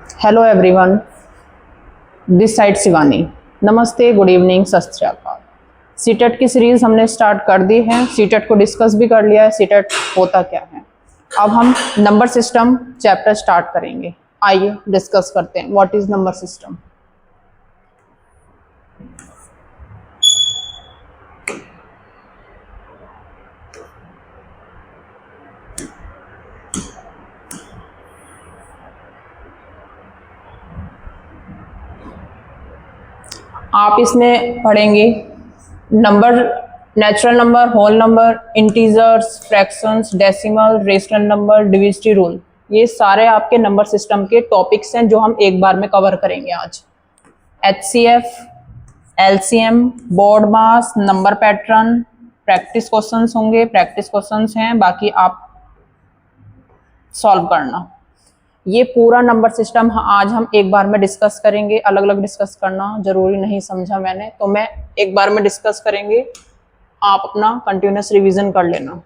Hello everyone, this side Shivani. नमस्ते, good evening, सत श्री अकाल। सीटेट की सीरीज हमने स्टार्ट कर दी है। सीटेट को डिस्कस भी कर लिया है, सीटेट होता क्या है। अब हम नंबर सिस्टम चैप्टर स्टार्ट करेंगे। आइए डिस्कस करते हैं व्हाट इज नंबर सिस्टम। आप इसमें पढ़ेंगे number, natural number, whole number, integers, fractions, decimal, rational number, divisibility rule. ये सारे आपके नंबर सिस्टम के टॉपिक्स हैं जो हम एक बार में कवर करेंगे आज। HCF, LCM, बोर्ड मास, नंबर पैटर्न, प्रैक्टिस क्वेश्चंस होंगे। प्रैक्टिस क्वेश्चंस हैं, बाकी आप सॉल्व करना। ये पूरा नंबर सिस्टम आज हम एक बार में डिस्कस करेंगे। अलग अलग डिस्कस करना जरूरी नहीं समझा मैंने, तो मैं एक बार में डिस्कस करेंगे। आप अपना कंटिन्यूस रिवीजन कर लेना।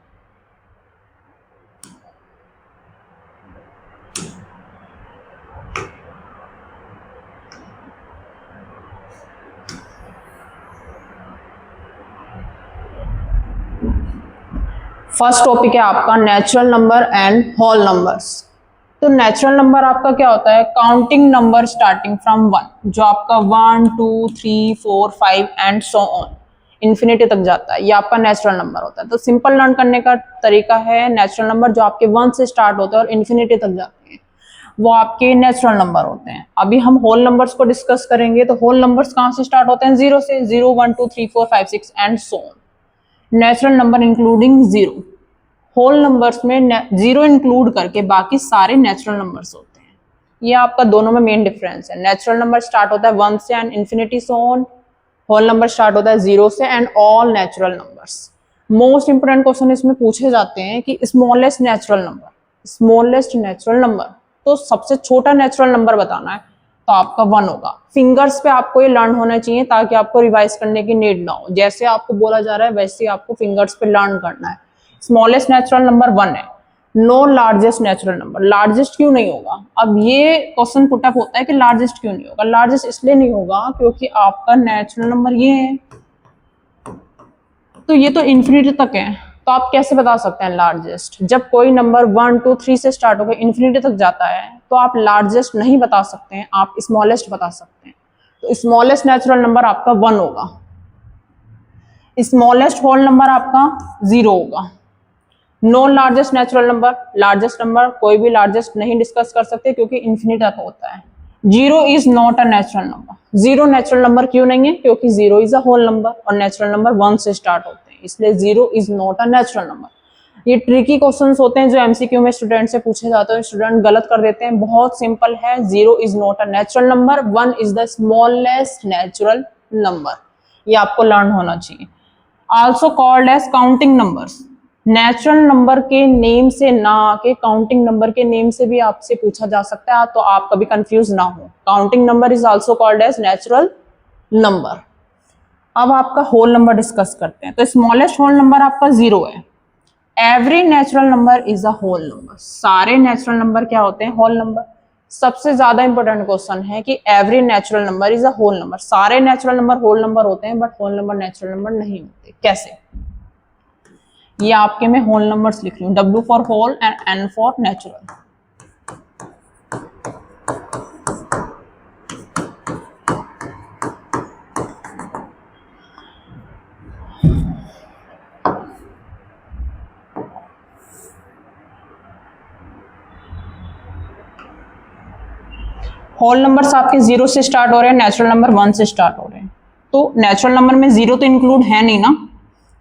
फर्स्ट टॉपिक है आपका natural number and whole numbers. तो नेचुरल नंबर आपका क्या होता है? काउंटिंग नंबर स्टार्टिंग फ्रॉम 1, जो आपका 1 2 3 4 5 एंड सो ऑन इन्फिनिटी तक जाता है। ये आपका नेचुरल नंबर होता है। तो सिंपल लर्न करने का तरीका है, नेचुरल नंबर जो आपके 1 से स्टार्ट होते हैं और इन्फिनिटी तक जाते हैं वो आपके नेचुरल नंबर होते हैं। अभी हम होल नंबर्स को डिस्कस करेंगे। तो होल नंबर्स कहाँ से स्टार्ट होते हैं? 0 से। 0 1 2 3 4 5 6 and so on. Natural number including 0। Whole numbers में 0 इंक्लूड करके बाकी सारे नेचुरल नंबर्स होते हैं। ये आपका दोनों में मेन डिफरेंस है। नेचुरल नंबर स्टार्ट होता है 1 से and infinity so on. Whole number start होता है 0 से and all natural numbers. Most important question इसमें पूछे जाते हैं कि smallest natural number, smallest natural number, तो सबसे छोटा नेचुरल नंबर बताना है, तो आपका 1 होगा। फिंगर्स पे आपको ये लर्न होना चाहिए ताकि आपको रिवाइज करने की नीड ना हो। जैसे आपको बोला जा रहा है वैसे आपको फिंगर्स पे लर्न करना है। स्मॉलेस्ट नेचुरल नंबर 1 है। No largest natural number. Largest क्यों नहीं होगा? अब ये क्वेश्चन पुटअप होता है कि लार्जेस्ट क्यों नहीं होगा। लार्जेस्ट इसलिए नहीं होगा क्योंकि आपका नेचुरल नंबर ये है, तो ये तो इन्फिनिटी तक है, तो आप कैसे बता सकते हैं लार्जेस्ट? जब कोई नंबर 1 2 3 से स्टार्ट होकर इन्फिनिटी तक जाता है तो आप लार्जेस्ट नहीं बता सकते हैं, आप स्मॉलेस्ट बता सकते हैं। तो स्मॉलेस्ट नेचुरल नंबर आपका 1 होगा। स्मॉलेस्ट होल नंबर आपका 0 होगा। No largest natural number, largest number कोई भी लार्जेस्ट नहीं डिस्कस कर सकते क्योंकि इन्फिनिटी तक होता है। 0 is not a natural number. 0 natural number क्यों नहीं है? क्योंकि 0 इज अ होल नंबर और नेचुरल नंबर 1 से स्टार्ट होते हैं, इसलिए 0 is not a natural number. ये ट्रिकी क्वेश्चंस होते हैं जो एमसीक्यू में स्टूडेंट से पूछे जाते हैं, स्टूडेंट गलत कर देते हैं। बहुत सिंपल है, 0 is not a natural number, 1 is the smallest natural number. ये आपको लर्न होना चाहिए। Also called as counting numbers. Natural number के नेम से ना आके काउंटिंग नंबर के नेम से भी आपसे पूछा जा सकता है, तो आप कभी कंफ्यूज ना हो। Counting number is also called as natural number. अब आपका होल नंबर डिस्कस करते हैं। तो स्मॉलेस्ट होल नंबर आपका 0 है। Every natural number is a whole number. सारे नेचुरल नंबर क्या होते हैं? Whole number. सबसे ज्यादा इंपॉर्टेंट क्वेश्चन है कि every natural number is a whole number. सारे नेचुरल नंबर होल नंबर होते हैं but whole number natural number नहीं होते। कैसे? ये आपके में होल नंबर्स लिख रही हूँ, W for whole and N for natural. Whole numbers आपके 0 से स्टार्ट हो रहे हैं, नेचुरल नंबर 1 से स्टार्ट हो रहे हैं। तो नेचुरल नंबर में 0 तो इंक्लूड है नहीं ना,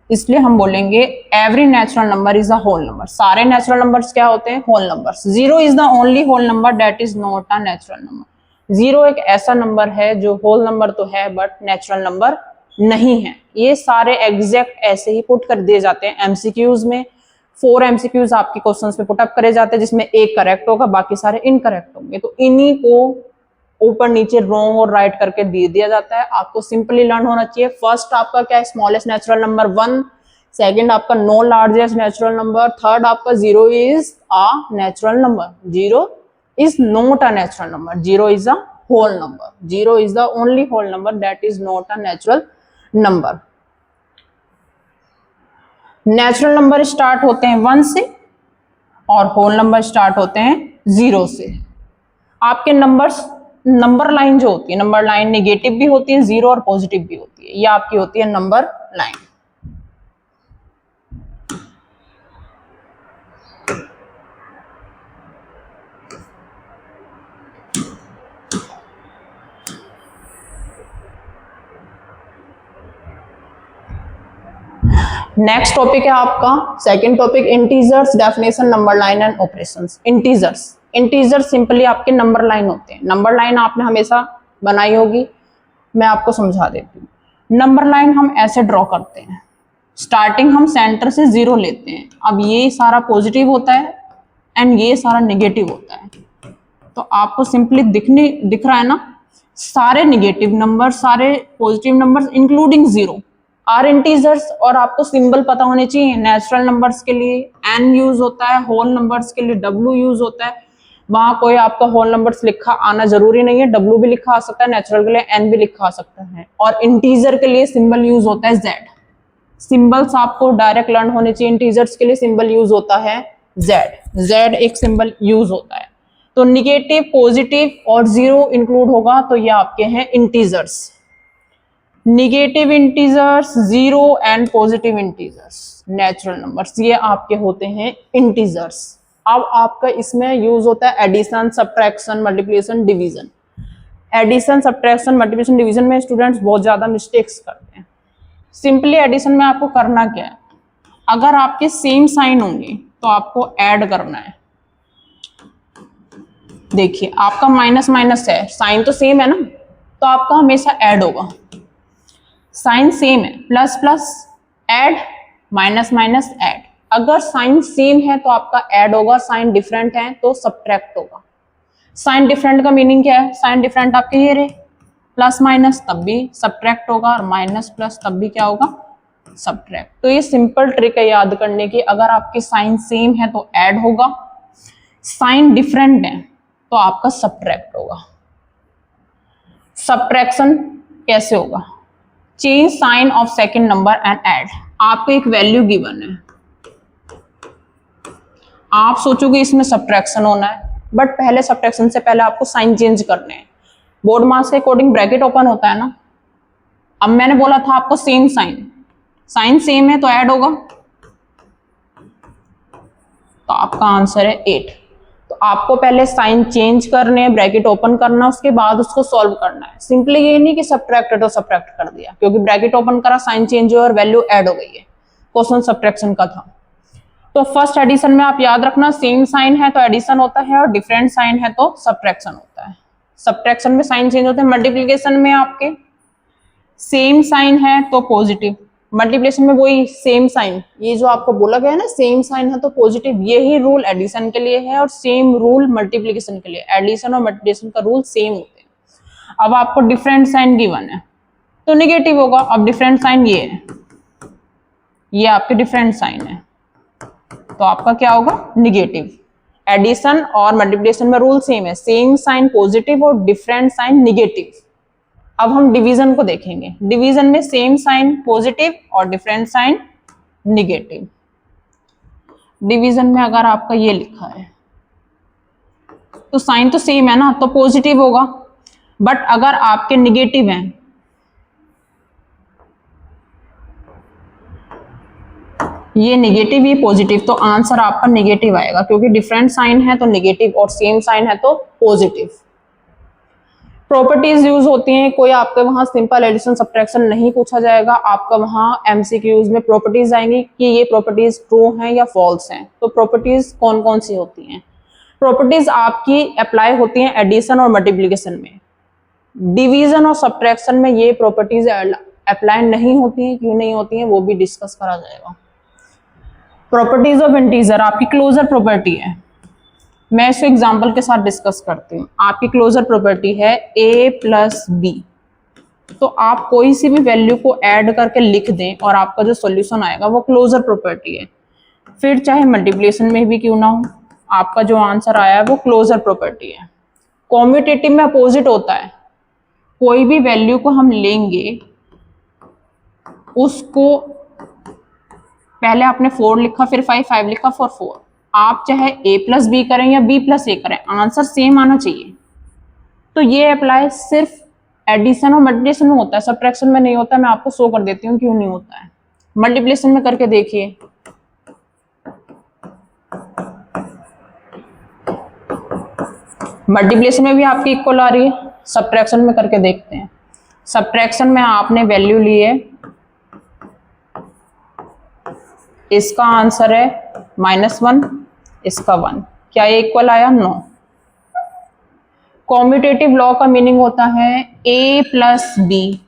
इसलिए हम बोलेंगे every natural number is a whole number. सारे नेचुरल नंबर्स क्या होते हैं? Whole numbers. 0 is the only whole number that is not a natural number. 0 एक ऐसा नंबर है जो होल नंबर तो है बट नेचुरल नंबर नहीं है। ये सारे एग्जैक्ट ऐसे ही पुट कर दिए जाते हैं एमसीक्यूज में। 4 एमसीक्यूज आपके क्वेश्चंस में पुटअप करे जाते हैं जिसमें एक करेक्ट होगा, बाकी सारे इनकरेक्ट होंगे। तो इन्हीं को ऊपर नीचे रॉन्ग और राइट करके दे दिया जाता है। आपको सिंपली लर्न होना चाहिए। फर्स्ट आपका क्या है? Smallest natural number 1। सेकंड आपका no largest natural number. Third आपका 0 is a natural number. 0 is not a natural number. 0 is a whole number. 0 is the only whole number that is not a natural number. Natural number start होते हैं 1 से और whole number start होते हैं 0 से. आपके number line जो होती है, नंबर लाइन नेगेटिव भी होती है 0 और पॉजिटिव भी होती है. ये आपकी होती है नंबर लाइन. नेक्स्ट टॉपिक है आपका second topic, integers, definition, number line and operations. Integers simply आपके नंबर लाइन होते हैं. नंबर लाइन आपने हमेशा बनाई होगी, मैं आपको समझा देती हूँ. नंबर लाइन हम ऐसे ड्रॉ करते हैं, स्टार्टिंग हम सेंटर से 0 लेते हैं. अब ये सारा पॉजिटिव होता है एंड ये सारा नेगेटिव होता है. तो आपको सिंपली दिख रहा है ना, सारे नेगेटिव नंबर, सारे positive numbers including 0 are integers. और आपको सिंबल पता होने चाहिए. नेचुरल नंबर्स के लिए n यूज होता है, होल नंबर्स के लिए w यूज होता है. वहां कोई आपका होल नंबर्स लिखा आना जरूरी नहीं है, w भी लिखा आ सकता है, नेचुरल के लिए n भी लिखा आ सकता है. और इंटीजर के लिए सिंबल यूज होता है z. सिंबल्स आपको डायरेक्ट लर्न होने चाहिए. इंटीजर्स के लिए सिंबल यूज होता है z एक सिंबल यूज होता है. तो निगेटिव, पॉजिटिव और 0 इंक्लूड होगा तो ये आपके हैं integers. Negative integers, 0 and positive integers, natural numbers, ये आपके होते हैं इंटीजर्स. अब आपका इसमें यूज होता है addition, subtraction, multiplication, division. Addition, subtraction, multiplication, division में स्टूडेंट्स बहुत ज्यादा मिस्टेक्स करते हैं. सिंपली एडिशन में आपको करना क्या है, अगर आपके सेम साइन होंगे तो आपको ऐड करना है. देखिए आपका माइनस माइनस है, साइन तो सेम है ना, तो आपका हमेशा ऐड होगा. साइन सेम है, plus plus add, minus minus add. अगर साइन सेम है तो आपका ऐड होगा, साइन डिफरेंट है तो सब्ट्रैक्ट होगा. साइन डिफरेंट का मीनिंग क्या है, साइन डिफरेंट आपके ये रहे, प्लस माइनस तब भी सब्ट्रैक्ट होगा और माइनस प्लस तब भी क्या होगा, सब्ट्रैक्ट. तो ये सिंपल ट्रिक है याद करने की. अगर आपके साइन सेम है तो ऐड होगा, साइन डिफरेंट है तो आपका सब्ट्रैक्ट होगा. सब्ट्रैक्शन कैसे होगा, change sign of second number and add. आपको एक वैल्यू गिवन है, आप सोचोगे इसमें सब्ट्रैक्शन होना है, बट पहले सब्ट्रैक्शन से पहले आपको साइन चेंज करने हैं. बोर्ड मास के अकॉर्डिंग ब्रैकेट ओपन होता है ना. अब मैंने बोला था आपको सेम साइन सेम है तो ऐड होगा, तो आपका आंसर है 8. तो आपको पहले साइन चेंज करने हैं, ब्रैकेट ओपन करना, उसके बाद उसको सॉल्व करना है. सिंपली ये नहीं कि सब्ट्रैक्ट है तो सब्ट्रैक्ट कर दिया, क्योंकि ब्रैकेट ओपन करा, साइन चेंज हुआ और वैल्यू ऐड हो गई है. क्वेश्चन सब्ट्रैक्शन का था. तो फर्स्ट एडिशन में आप याद रखना, सेम साइन है तो एडिशन होता है और डिफरेंट साइन है तो सब्ट्रैक्शन होता है. सब्ट्रैक्शन में साइन चेंज होते हैं. मल्टीप्लिकेशन में आपके सेम साइन है तो पॉजिटिव, मल्टीप्लिकेशन में वही सेम साइन, ये जो आपको बोला गया है ना सेम साइन है तो पॉजिटिव, यही रूल एडिशन के लिए है और सेम रूल मल्टीप्लिकेशन के लिए. एडिशन और मल्टीप्लिकेशन का रूल सेम होते हैं. अब आपको डिफरेंट साइन गिवन है तो नेगेटिव होगा. अब डिफरेंट साइन ये है, ये आपके डिफरेंट साइन है तो आपका क्या होगा, नेगेटिव. एडिशन और मल्टीप्लिकेशन में रूल सेम है, सेम साइन पॉजिटिव और डिफरेंट साइन नेगेटिव. अब हम डिवीजन को देखेंगे. डिवीजन में सेम साइन पॉजिटिव और डिफरेंट साइन नेगेटिव. डिवीजन में अगर आपका ये लिखा है तो साइन तो सेम है ना, तो पॉजिटिव होगा. बट अगर आपके नेगेटिव हैं, ये नेगेटिव ये पॉजिटिव, तो आंसर आपका नेगेटिव आएगा, क्योंकि डिफरेंट साइन है तो नेगेटिव और सेम साइन है तो पॉजिटिव. प्रॉपर्टीज यूज होती हैं, कोई आपके वहां सिंपल एडिशन सब्ट्रैक्शन नहीं पूछा जाएगा, आपका वहां एमसीक्यूज में प्रॉपर्टीज आएंगी कि ये प्रॉपर्टीज ट्रू हैं या फॉल्स हैं. तो प्रॉपर्टीज कौन कौन सी होती हैं, प्रॉपर्टीज आपकी अप्लाई होती हैं एडिशन और मल्टीप्लिकेशन में. डिवीजन और सब्ट्रैक्शन में ये प्रॉपर्टीज अप्लाई नहीं होती हैं. क्यों नहीं होती हैं वो भी डिस्कस करा जाएगा. प्रॉपर्टीज ऑफ इंटीजर आपकी क्लोजर प्रॉपर्टी है, मैं इसको एग्जांपल के साथ डिस्कस करती हूँ. आपकी क्लोजर प्रॉपर्टी है a प्लस बी, तो आप कोई सी भी वैल्यू को ऐड करके लिख दें और आपका जो सॉल्यूशन आएगा वो क्लोजर प्रॉपर्टी है. फिर चाहे मल्टीप्लिकेशन में भी क्यों ना हो, आपका जो आंसर आया है वो क्लोजर प्रॉपर्टी है। कॉम्यूटेटिव में अपोजिट होता है, कोई भी वैल्यू को हम लेंगे, उसको पहले आपने 4 लिखा, फिर 5 लिखा, 4। आप चाहे a प्लस बी करें या b प्लस ए करें, आंसर सेम आना चाहिए। तो ये अप्लाई सिर्फ एडिशन और मल्टीप्लिकेशन में होता है, सब्ट्रैक्शन में नहीं होता। मैं आपको शो कर देती हूँ क्यों नहीं होता है। मल्टीप्लिकेशन में करके देखिए, मल्टीप्लिकेशन में भी आपकी इक्वल आ रही है, सब्ट्रैक्शन में करके देखते हैं। सब्ट्रैक्शन में आपने वैल्यू ली है, इसका आंसर है -1, इसका 1, क्या ये इक्वल आया? नो। कॉम्यूटेटिव लॉ का मीनिंग होता है a plus B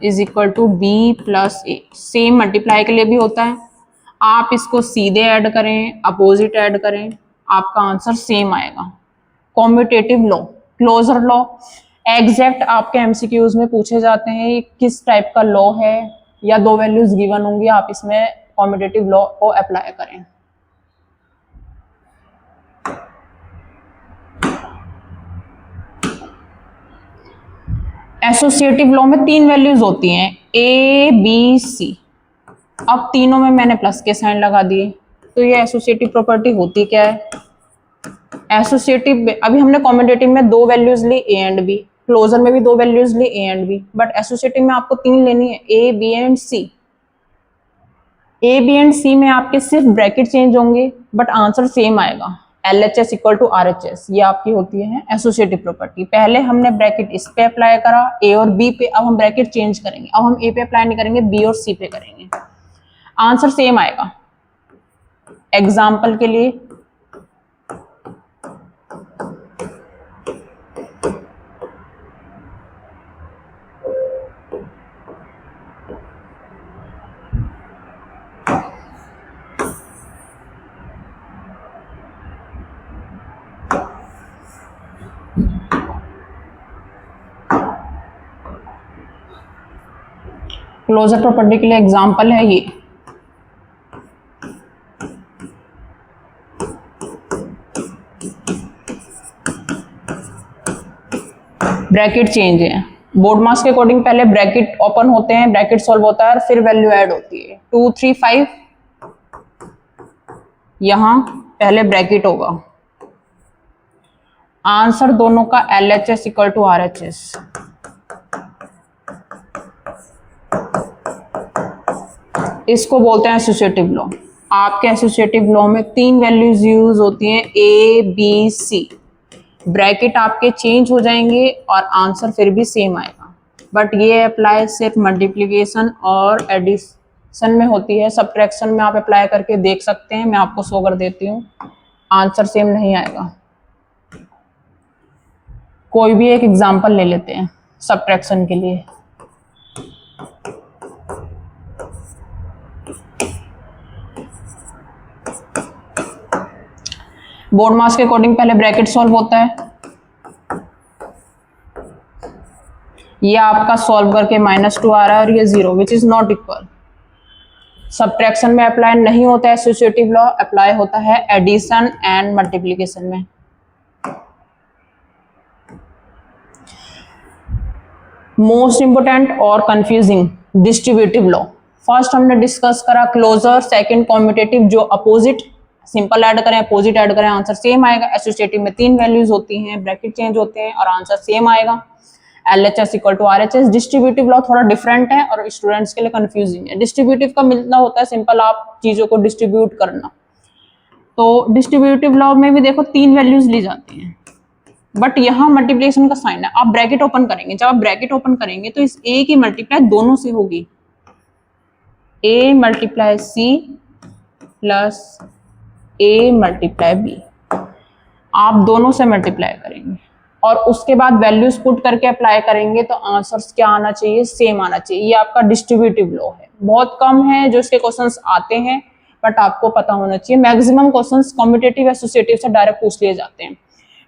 is equal to B plus A. Same multiply के लिए भी होता है, आप इसको सीधे ऐड करें, अपोजिट ऐड करें, आपका आंसर सेम आएगा। Commutative law, closure law exact आपके एमसीक्यूज में पूछे जाते हैं। ये किस टाइप का लॉ है, या 2 वैल्यूज गिवन होंगी, आप इसमें कॉम्यूटेटिव लॉ को अप्लाई करें। एसोसिएटिव लॉ में 3 वैल्यूज होती हैं, ए बी सी। अब तीनों में मैंने प्लस के साइन लगा दिए, तो ये एसोसिएटिव प्रॉपर्टी होती क्या है? एसोसिएटिव, अभी हमने कॉम्यूटेटिव में 2 वैल्यूज ली ए एंड बी, क्लोजर में भी 2 वैल्यूज ली A and B, but associative में आपको 3 लेनी है, A B and C. A B and C में आपके सिर्फ ब्रैकेट चेंज होंगे, बट आंसर सेम आएगा। LHS इक्वल टू RHS, ये आपकी होती है एसोसिएटिव प्रॉपर्टी। पहले हमने ब्रैकेट इस पे अप्लाई करा ए और बी पे, अब हम ब्रैकेट चेंज करेंगे, अब हम ए पे अप्लाई नहीं करेंगे, बी और सी पे करेंगे, आंसर सेम आएगा। एग्जाम्पल के लिए क्लोजर प्रॉपर्टी के लिए एग्जाम्पल है ये, ब्रैकेट चेंज है। बोर्ड मास के अकॉर्डिंग पहले ब्रैकेट ओपन होते हैं, ब्रैकेट सॉल्व होता है और फिर वैल्यू ऐड होती है। 2 3 5, यहां पहले ब्रैकेट होगा। आंसर दोनों का LHS इक्वल टू RHS। इसको बोलते हैं एसोसिएटिव लॉ। आपके एसोसिएटिव लॉ में 3 वैल्यूज यूज होती हैं, ए बी सी। ब्रैकेट आपके चेंज हो जाएंगे और आंसर फिर भी सेम आएगा, बट ये अप्लाई सिर्फ मल्टीप्लिकेशन और एडिशन में होती है। सब्ट्रैक्शन में आप अप्लाई करके देख सकते हैं, मैं आपको शो कर देती हूँ, आंसर सेम नहीं आएगा। कोई भी एक एग्जांपल ले लेते हैं सब्ट्रैक्शन के लिए। बोर्ड मास के अकॉर्डिंग पहले ब्रैकेट सॉल्व होता है, ये आपका सॉल्व करके -2 आ रहा है और ये 0 which is not equal. Subtraction में अप्लाई नहीं होता है एसोसिएटिव लॉ, अप्लाई होता है एडिशन एंड मल्टीप्लिकेशन में। मोस्ट इंपोर्टेंट और कंफ्यूजिंग डिस्ट्रीब्यूटिव लॉ। फर्स्ट हमने डिस्कस करा क्लोजर, सेकंड कॉम्यूटेटिव, जो अपोजिट, सिंपल ऐड करें अपोजिट ऐड करें आंसर सेम आएगा। एसोसिएटिव में 3 वैल्यूज होती हैं, ब्रैकेट चेंज होते हैं और आंसर सेम आएगा। LHS equal to RHS। Distributive law थोड़ा डिफरेंट है और स्टूडेंट्स के लिए कंफ्यूजिंग है। डिस्ट्रीब्यूटिव का मिलना होता है सिंपल, आप चीजों को डिस्ट्रीब्यूट करना। तो डिस्ट्रीब्यूटिव लॉ में भी देखो 3 वैल्यूज ली जाती हैं, बट यहाँ मल्टीप्लिकेशन का साइन है। आप ब्रैकेट ओपन करेंगे, जब आप ब्रैकेट ओपन करेंगे तो इस A की मल्टीप्लाई दोनों से होगी, A multiply C plus A multiply B। आप दोनों से मल्टीप्लाई करेंगे और उसके बाद वैल्यूज पुट करके अप्लाई करेंगे तो आंसर्स क्या आना चाहिए? सेम आना चाहिए। ये आपका डिस्ट्रीब्यूटिव लॉ है। बहुत कम है जो इसके क्वेश्चंस आते हैं, बट आपको पता होना चाहिए। मैक्सिमम क्वेश्चंस कम्यूटेटिव एसोसिएटिव से डायरेक्ट पूछ लिए जाते हैं।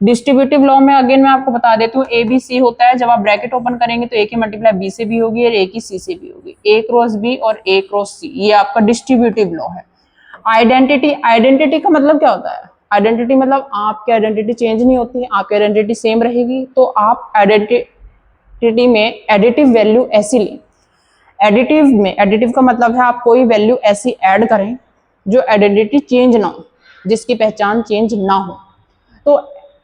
डिस्ट्रीब्यूटिव लॉ में अगेन मैं आपको बता देती हूँ, ABC होता है, जब आप ब्रैकेट ओपन करेंगे तो A की मल्टीप्लाई B से भी होगी और A की C से भी होगी, A क्रॉस B और A क्रॉस C। ये आपका डिस्ट्रीब्यूटिव लॉ है। आइडेंटिटी, आइडेंटिटी का मतलब क्या होता है? आइडेंटिटी मतलब आपकी आइडेंटिटी चेंज नहीं होती है, आपकी आइडेंटिटी सेम रहेगी। तो आप आइडेंटिटी में एडिटिव वैल्यू ऐसी लें। एडिटिव का मतलब है आप कोई वैल्यू ऐसी ऐड करें जो आइडेंटिटी चेंज ना हो, जिसकी पहचान चेंज ना हो। तो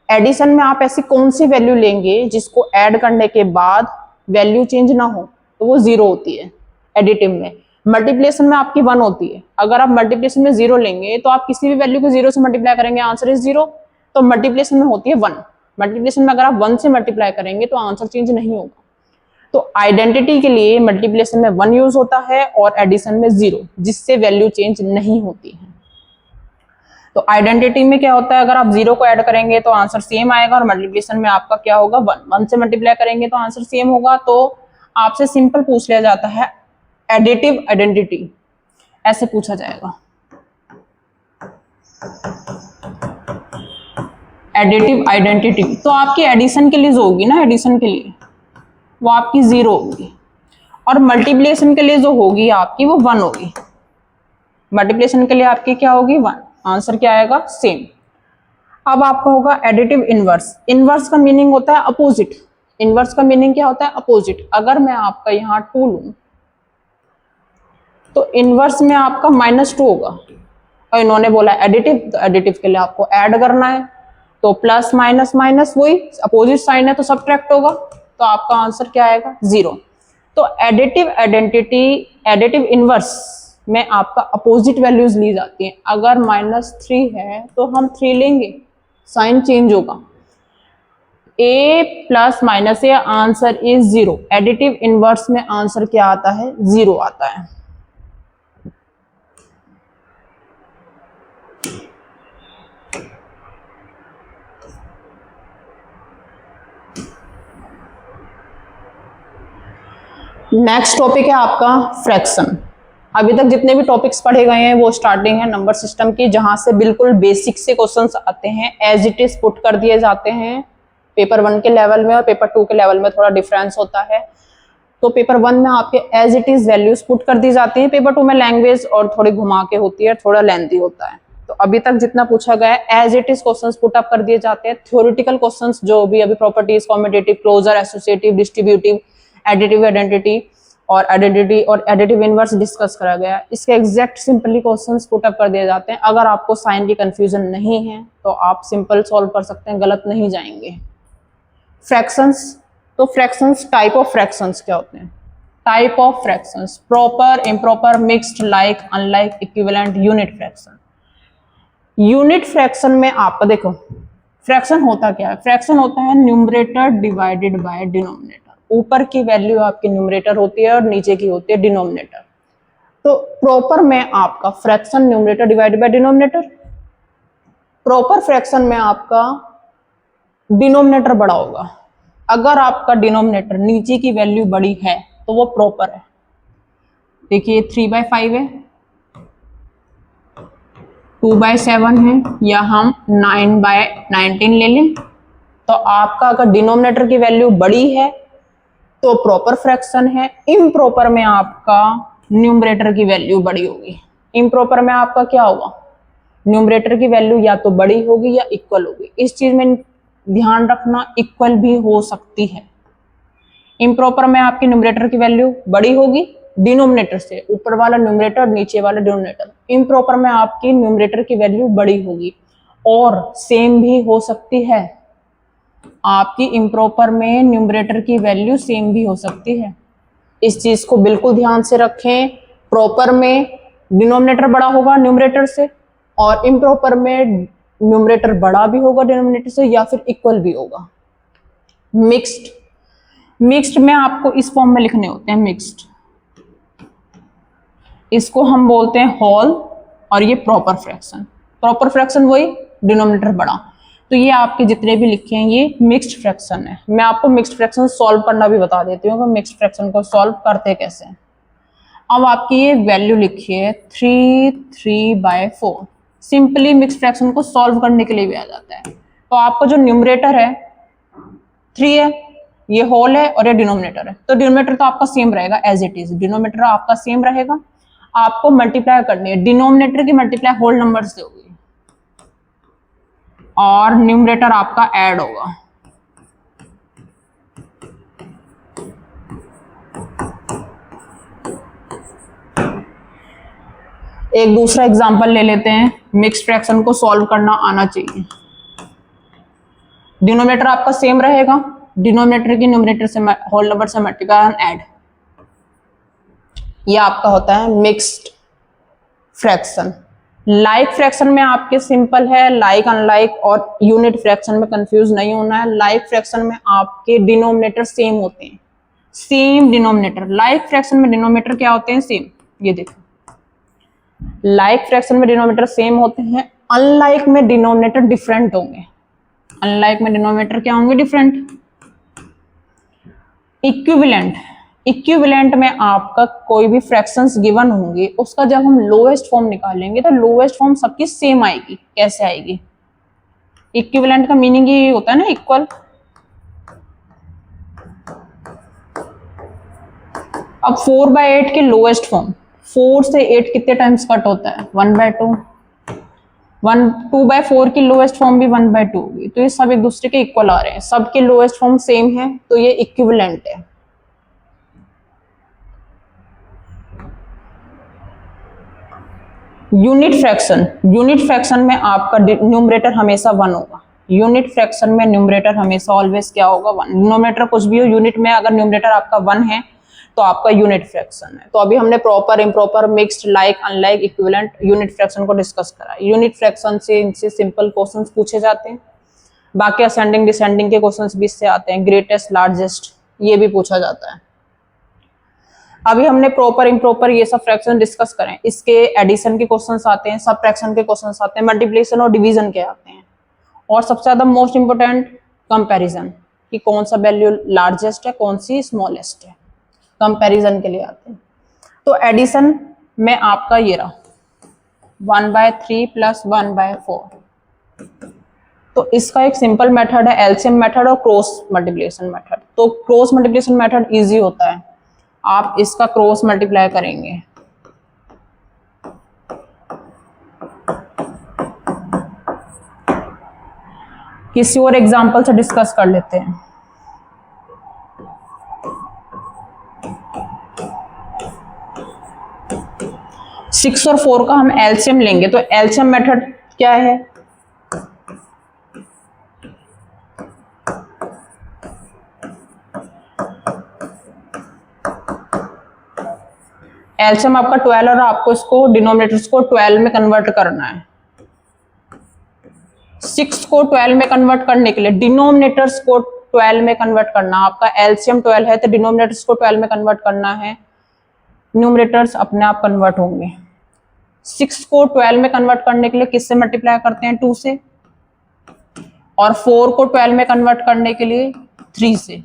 एडिशन में आप ऐसी कौन सी वैल्यू लेंगे जिसको ऐड करने के बाद वैल्यू चेंज ना हो, तो वो 0 होती है एडिटिव में। मल्टीप्लिकेशन में आपकी 1 होती है। अगर आप मल्टीप्लिकेशन में 0 लेंगे तो आप किसी भी वैल्यू को 0 से मल्टीप्लाई करेंगे, आंसर इज 0। तो मल्टीप्लिकेशन में होती है 1। मल्टीप्लिकेशन में अगर आप 1 से मल्टीप्लाई करेंगे तो आंसर चेंज नहीं होगा। तो आइडेंटिटी के लिए मल्टीप्लिकेशन में 1 यूज होता है और एडिशन में 0, जिससे वैल्यू चेंज नहीं होती है। तो आइडेंटिटी में क्या होता है, अगर आप 0 को ऐड करेंगे तो आंसर सेम आएगा, और मल्टीप्लिकेशन में आपका क्या होगा 1 से मल्टीप्लाई करेंगे तो आंसर सेम होगा। तो आपसे सिंपल पूछ लिया जाता है एडिटिव आइडेंटिटी, ऐसे पूछा जाएगा। एडिटिव आइडेंटिटी तो आपकी एडिशन के लिए जो होगी ना, एडिशन के लिए वो आपकी 0 होगी, और मल्टीप्लिकेशन के लिए जो होगी आपकी वो 1 होगी। मल्टीप्लिकेशन के लिए आपकी क्या होगी 1, आंसर क्या आएगा सेम। अब आपका होगा एडिटिव इनवर्स। इनवर्स का मीनिंग होता है अपोजिट। इनवर्स का मीनिंग क्या होता है, अपोजिट। अगर मैं आपका यहाँ 2 लूं तो इनवर्स में आपका -2 होगा, और इन्होंने बोला एडिटिव, तो एडिटिव के लिए आपको ऐड करना है, तो प्लस माइनस माइनस वही अपोजिट साइन है तो सबट्रैक्ट होगा, तो आपका आंसर क्या आएगा 0। तो एडिटिव आइडेंटिटी, एडिटिव इनवर्स में आपका अपोजिट वैल्यूज ली जाती हैं। अगर -3 है तो हम 3 लेंगे, साइन चेंज होगा। a plus minus A, answer is 0। Additive inverse में आंसर क्या आता है 0 आता है। नेक्स्ट टॉपिक है आपका फ्रैक्शन। अभी तक जितने भी टॉपिक्स पढ़े गए हैं वो स्टार्टिंग है नंबर सिस्टम की, जहां से बिल्कुल बेसिक से क्वेश्चंस आते हैं, एज इट इज पुट कर दिए जाते हैं। पेपर 1 के लेवल में और पेपर 2 के लेवल में थोड़ा डिफरेंस होता है। तो पेपर 1 में आपके as it is values put कर दी जाती है, पेपर 2 में लैंग्वेज और थोड़ी घुमा के होती है, थोड़ा लेंथी होता है। तो अभी तक जितना पूछा गया है as it is questions put up कर दिए जाते हैं। थ्योरेटिकल क्वेश्चंस जो भी अभी properties, commutative, closure, associative, distributive, additive identity और आइडेंटिटी और एडिटिव इनवर्स डिस्कस करा गया है, इसके exact simply questions put up कर दिए जाते हैं। अगर आपको साइन की कंफ्यूजन नहीं है तो आप सिंपल सॉल्व कर सकते हैं, गलत नहीं जाएंगे। फ्रैक्शंस, तो फ्रैक्शंस, टाइप ऑफ फ्रैक्शंस क्या होते हैं, type of fractions, proper, improper, mixed, like, unlike, equivalent, unit fraction. Unit fraction में आपका देखो फ्रैक्शन होता क्या है, फ्रैक्शन होता है न्यूमरेटर डिवाइडेड बाय डिनोमिनेटर। ऊपर की वैल्यू आपकी न्यूमरेटर होती है और नीचे की होती है डिनोमिनेटर। तो प्रॉपर में आपका fraction numerator divided by denominator, proper fraction में आपका डिनोमिनेटर बड़ा होगा। अगर आपका डिनोमिनेटर नीचे की वैल्यू बड़ी है तो वो प्रॉपर है। देखिए 3/5 है, 2/7 है, या हम 9/19 ले लें, तो आपका अगर डिनोमिनेटर की वैल्यू बड़ी है तो प्रॉपर फ्रैक्शन है। इम्प्रॉपर में आपका न्यूमरेटर की वैल्यू बड़ी होगी। इम्प्रॉपर में आपका क्या होगा, न्यूमरेटर की वैल्यू या तो बड़ी होगी या इक्वल होगी। इस चीज में ध्यान रखना, इक्वल भी हो सकती है। इम्प्रॉपर में आपकी न्यूमरेटर की वैल्यू बड़ी होगी डिनोमिनेटर से, ऊपर वाला न्यूमरेटर नीचे वाला डिनोमिनेटर। इम्प्रॉपर में आपकी न्यूमरेटर की वैल्यू बड़ी होगी और सेम भी हो सकती है। आपकी इम्प्रॉपर में न्यूमरेटर की वैल्यू सेम भी हो सकती है, इस चीज को बिल्कुल ध्यान से रखें। प्रॉपर में डिनोमिनेटर बड़ा होगा न्यूमरेटर से, और इम्प्रॉपर में न्यूमरेटर बड़ा भी होगा डिनोमिनेटर से या फिर इक्वल भी होगा। मिक्स्ड, मिक्स्ड में आपको इस फॉर्म में लिखने होते हैं मिक्स्ड, इसको हम बोलते हैं होल, और ये प्रॉपर फ्रैक्शन। प्रॉपर फ्रैक्शन वही डिनोमिनेटर बड़ा। तो ये आपके जितने भी लिखे हैं ये मिक्स्ड फ्रैक्शन है। मैं आपको मिक्स्ड फ्रैक्शन सॉल्व करना भी बता देती हूँ कि मिक्स्ड फ्रैक्शन को सॉल्व करते कैसे हैं। अब आपकी ये वैल्यू लिखी है 3/4। सिंपली मिक्स्ड फ्रैक्शन को सॉल्व करने के लिए भी आ जाता है। तो आपका जो न्यूमरेटर है 3 है, ये होल है और ये डिनोमिनेटर है, तो डिनोमिनेटर तो आपका सेम रहेगा एज इट इज, डिनोमिनेटर आपका सेम रहेगा। आपको मल्टीप्लाई करनी है, डिनोमिनेटर की मल्टीप्लाई होल नंबर से होगी। और न्यूमरेटर आपका ऐड होगा। एक दूसरा एग्जांपल ले लेते हैं, मिक्स्ड फ्रैक्शन को सॉल्व करना आना चाहिए। डिनोमिनेटर आपका सेम रहेगा, डिनोमिनेटर की न्यूमरेटर से होल नंबर से मल्टीप्लाई एंड ऐड, ये आपका होता है मिक्स्ड फ्रैक्शन। लाइक फ्रैक्शन में आपके सिंपल है, लाइक अनलाइक और यूनिट फ्रैक्शन में कंफ्यूज नहीं होना है। लाइक फ्रैक्शन में आपके डिनोमिनेटर सेम होते हैं, सेम डिनोमिनेटर। लाइक फ्रैक्शन में डिनोमिनेटर क्या होते हैं, सेम। ये देखो, लाइक फ्रैक्शन में डिनोमिनेटर सेम होते हैं, अनलाइक में डिनोमिनेटर डिफरेंट होंगे। अनलाइक में डिनोमिनेटर क्या होंगे, डिफरेंट। इक्विवेलेंट, इक्विवेलेंट में आपका कोई भी फ्रैक्शंस गिवन होंगे, उसका जब हम लोएस्ट फॉर्म निकालेंगे तो लोएस्ट फॉर्म सबकी सेम आएगी। कैसे आएगी, इक्विवेलेंट का मीनिंग ये होता है ना, इक्वल। अब 4/8 के लोएस्ट फॉर्म, 4 से 8 कितने टाइम्स कट होता है, 1/2। 2/4 की लोएस्ट फॉर्म भी 1/2 होगी, तो ये सब एक दूसरे के इक्वल आ रहे हैं, सबके लोएस्ट फॉर्म सेम है, तो ये इक्विवेलेंट है। यूनिट फ्रैक्शन, यूनिट फ्रैक्शन में आपका न्यूमरेटर हमेशा 1 होगा। यूनिट फ्रैक्शन में न्यूमरेटर हमेशा ऑलवेज क्या होगा, 1। डिनोमिनेटर कुछ भी हो, यूनिट में अगर न्यूमरेटर आपका 1 है तो आपका यूनिट फ्रैक्शन है। तो अभी हमने proper, improper, mixed, like, unlike, equivalent, unit fraction को डिस्कस करा। यूनिट फ्रैक्शन से इनसे सिंपल क्वेश्चंस पूछे जाते हैं, बाकी असेंडिंग डिसेंडिंग के क्वेश्चंस भी इससे आते हैं, ग्रेटेस्ट, लार्जेस्ट, ये भी पूछा जाता है। अभी हमने प्रॉपर, इम्प्रॉपर ये सब फ्रैक्शन डिस्कस करें, इसके एडिशन के क्वेश्चंस आते हैं, सब फ्रैक्शन के क्वेश्चंस आते हैं, मल्टीप्लिकेशन और डिवीजन के आते हैं, और सबसे ज्यादा मोस्ट इंपोर्टेंट कंपैरिजन, कि कौन सा वैल्यू लार्जेस्ट है, कौन सी स्मॉलेस्ट है, कंपैरिजन के लिए आते हैं। तो एडिशन में आपका ये रहा 1/3 + 1/4। तो इसका एक सिंपल मेथड है एलसीएम मेथड और क्रॉस मल्टीप्लिकेशन मेथड। तो क्रॉस मल्टीप्लिकेशन मेथड इजी होता है, आप इसका क्रॉस मल्टीप्लाई करेंगे, किसी और एग्जांपल से डिस्कस कर लेते हैं। सिक्स और 4 का हम एलसीएम लेंगे, तो एलसीएम मेथड क्या है, एलसीएम आपका 12 और आपको इसको डिनोमिनेटर्स को 12 में कन्वर्ट करना है। 6 को 12 में कन्वर्ट करने के लिए डिनोमिनेटर्स को 12 में कन्वर्ट करना, आपका एलसीएम 12 है तो डिनोमिनेटर्स को 12 में कन्वर्ट करना है, न्यूमरेटर्स अपने आप कन्वर्ट होंगे। 6 को 12 में कन्वर्ट करने के लिए किससे मल्टीप्लाई करते हैं, 2 से, और 4 को 12 में कन्वर्ट करने के लिए 3 से।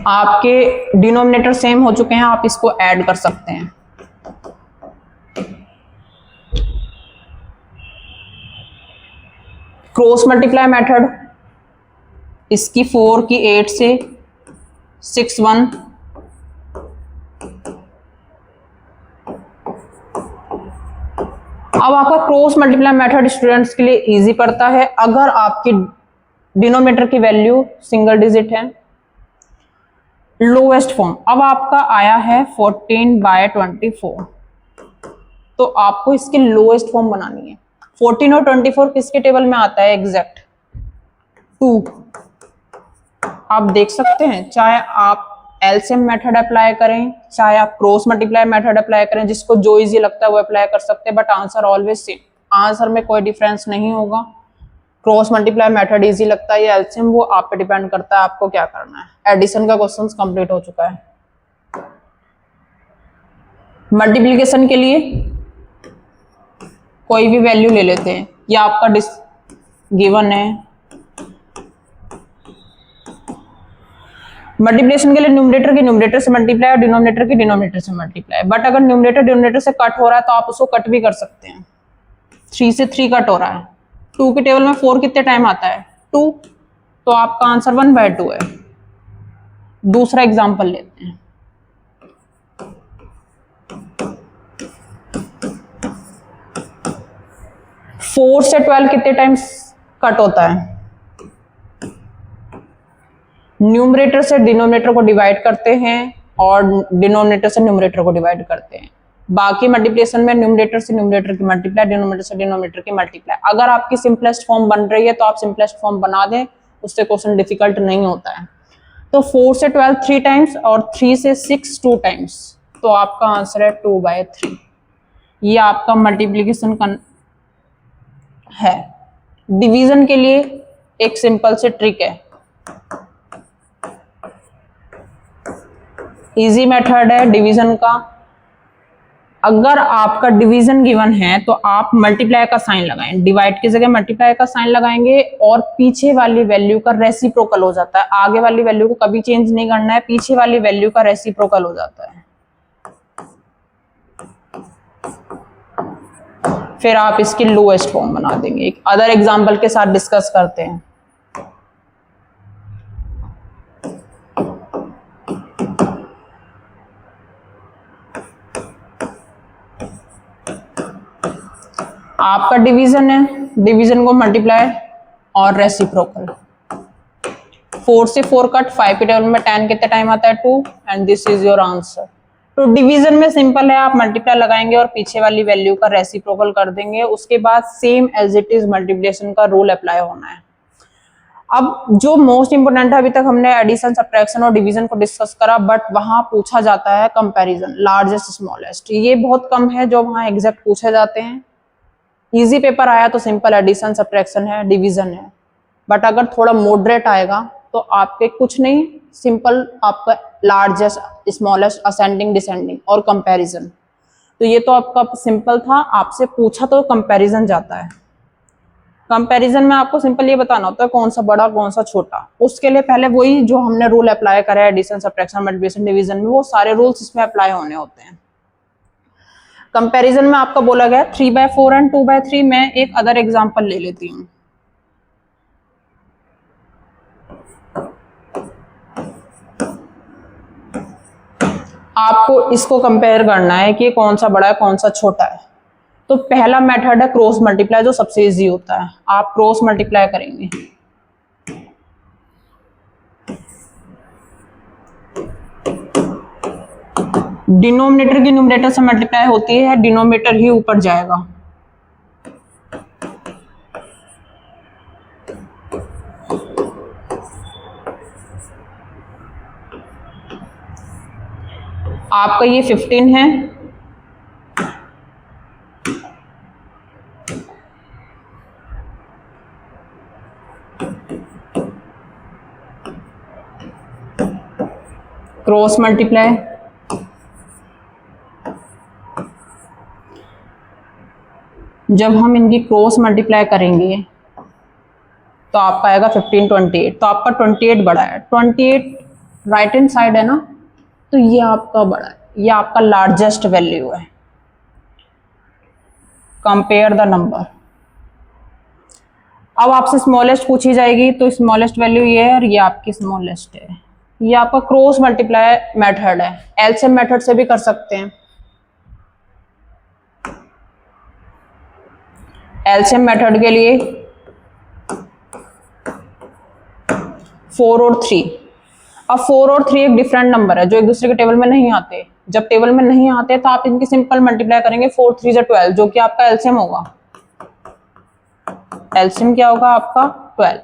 आपके डिनोमिनेटर सेम हो चुके हैं, आप इसको ऐड कर सकते हैं। क्रॉस मल्टीप्लाई मेथड, इसकी 4 की 8 से 6 1, अब आपका क्रॉस मल्टीप्लाई मेथड स्टूडेंट्स के लिए इजी पड़ता है अगर आपकी डिनोमिनेटर की वैल्यू सिंगल डिजिट है। लोएस्ट फॉर्म अब आपका आया है 14/24, तो आपको इसकी लोएस्ट फॉर्म बनानी है। 14 और 24 किसके टेबल में आता है, एग्जैक्ट 2। आप देख सकते हैं, चाहे आप एलसीएम मेथड अप्लाई करें, चाहे आप क्रॉस मल्टीप्लाई मेथड अप्लाई करें, जिसको जो इजी लगता है वो अप्लाई कर सकते हैं, but answer always same, answer में कोई डिफरेंस नहीं होगा। क्रॉस मल्टीप्लाई मेथड इजी लगता है या एलसीएम, वो आप पे डिपेंड करता है आपको क्या करना है। एडिशन का क्वेश्चन कंप्लीट हो चुका है। मल्टीप्लिकेशन के लिए कोई भी वैल्यू ले लेते हैं, या आपका गिवन है। मल्टीप्लिकेशन के लिए न्यूमरेटर के न्यूमरेटर से मल्टीप्लाई और डिनोमिनेटर के डिनोमिनेटर से मल्टीप्लाई, बट अगर न्यूमरेटर डिनोमिनेटर से कट हो रहा है तो आप उसको कट भी कर सकते हैं। 3 से 3 कट हो रहा है, 2 के टेबल में 4 कितने टाइम आता है, 2, तो आपका आंसर 1/2 है। दूसरा एग्जांपल लेते हैं, 4 से 12 कितने टाइम्स कट होता है? न्यूमरेटर से डिनोमिनेटर को डिवाइड करते हैं और डिनोमिनेटर से न्यूमरेटर को डिवाइड करते हैं। बाकी मल्टीप्लिकेशन में न्यूमरेटर से न्यूमरेटर की मल्टीप्लाई, डिनोमिनेटर से डिनोमिनेटर की मल्टीप्लाई। अगर आपकी सिंपलेस्ट फॉर्म बन रही है तो आप सिंपलेस्ट फॉर्म बना दें, उससे क्वेश्चन डिफिकल्ट नहीं होता है। तो 4 से 12 3 टाइम्स और 3 से 6 2 टाइम्स, तो आपका आंसर है 2/3। ये आपका मल्टीप्लीकेशन का है। डिवीजन के लिए एक सिंपल से ट्रिक है, इजी मेथड है डिवीजन का। अगर आपका डिवीजन गिवन है तो आप मल्टीप्लाई का साइन लगाएं, डिवाइड की जगह मल्टीप्लाई का साइन लगाएंगे और पीछे वाली वैल्यू का रेसिप्रोकल हो जाता है। आगे वाली वैल्यू को कभी चेंज नहीं करना है, पीछे वाली वैल्यू का रेसिप्रोकल हो जाता है। फिर आप इसकी लोएस्ट फॉर्म बना देंगे। एक अदर एग्जांपल के साथ डिस्कस करते हैं। आपका डिवीजन है, डिवीजन को मल्टीप्लाई और रेसिप्रोकल। 4 से 4 कट, 5 के टेबल में 10 कितने टाइम आता है? 2, and this is your answer. तो डिवीजन में सिंपल है, आप मल्टीप्लाई लगाएंगे और पीछे वाली वैल्यू का रेसिप्रोकल कर देंगे। उसके बाद same as it is multiplication का रूल अप्लाई होना है। अब जो मोस्ट इंपोर्टेंट है, अभी तक हमने एडिशन, सब्ट्रैक्शन और डिवीजन को डिस्कस करा, बट वहां पूछा जाता है कंपैरिजन, लार्जेस्ट स्मॉलेस्ट। ये बहुत कम है जो वहां एग्जैक्ट पूछे जाते हैं। इजी पेपर आया तो सिंपल एडिशन, सब्ट्रैक्शन है, डिवीजन है। बट अगर थोड़ा मॉडरेट आएगा तो आपके कुछ नहीं, सिंपल आपका लार्जेस्ट, स्मॉलेस्ट, असेंडिंग, डिसेंडिंग और कंपैरिजन। तो ये तो आपका सिंपल था। आपसे पूछा तो कंपैरिजन जाता है। कंपैरिजन में आपको सिंपल ये बताना होता है कौन सा बड़ा कौन सा छोटा। उसके लिए पहले वही जो हमने रूल अप्लाई करा है एडिशन, सब्ट्रैक्शन, मल्टीप्लिकेशन, डिवीजन में, वो सारे रूल्स इसमें अप्लाई होने होते हैं। कंपैरिजन में आपका बोला गया 3/4 एंड 2/3। मैं एक अदर एग्जांपल ले लेती हूँ। आपको इसको कंपेयर करना है कि कौन सा बड़ा है कौन सा छोटा है। तो पहला मेथड है क्रॉस मल्टीप्लाई, जो सबसे इजी होता है। आप क्रॉस मल्टीप्लाई करेंगे, डिनोमिनेटर की न्यूमरेटर से मल्टीप्लाई होती है, डिनोमिनेटर ही ऊपर जाएगा। आपका ये 15 है, क्रॉस मल्टीप्लाई। जब हम इनकी क्रॉस मल्टीप्लाई करेंगे तो आपका आएगा 15 28। तो आपका 28 बड़ा है, 28 राइट हैंड साइड है ना, तो ये आपका बड़ा है, ये आपका लार्जेस्ट वैल्यू है। Compare the number. अब आपसे स्मॉलेस्ट पूछी जाएगी तो स्मॉलेस्ट वैल्यू ये है और ये आपकी स्मॉलेस्ट है। ये आपका क्रॉस मल्टीप्लाई मेथड है। एलसीएम मेथड से भी कर सकते हैं। एलसीएम मेथड के लिए 4 और 3। अब 4 और 3 एक डिफरेंट नंबर है जो एक दूसरे के टेबल में नहीं आते। जब टेबल में नहीं आते तो आप इनकी सिंपल मल्टीप्लाई करेंगे, 4 3 से 12, जो कि आपका एलसीएम होगा। एलसीएम क्या होगा आपका? 12।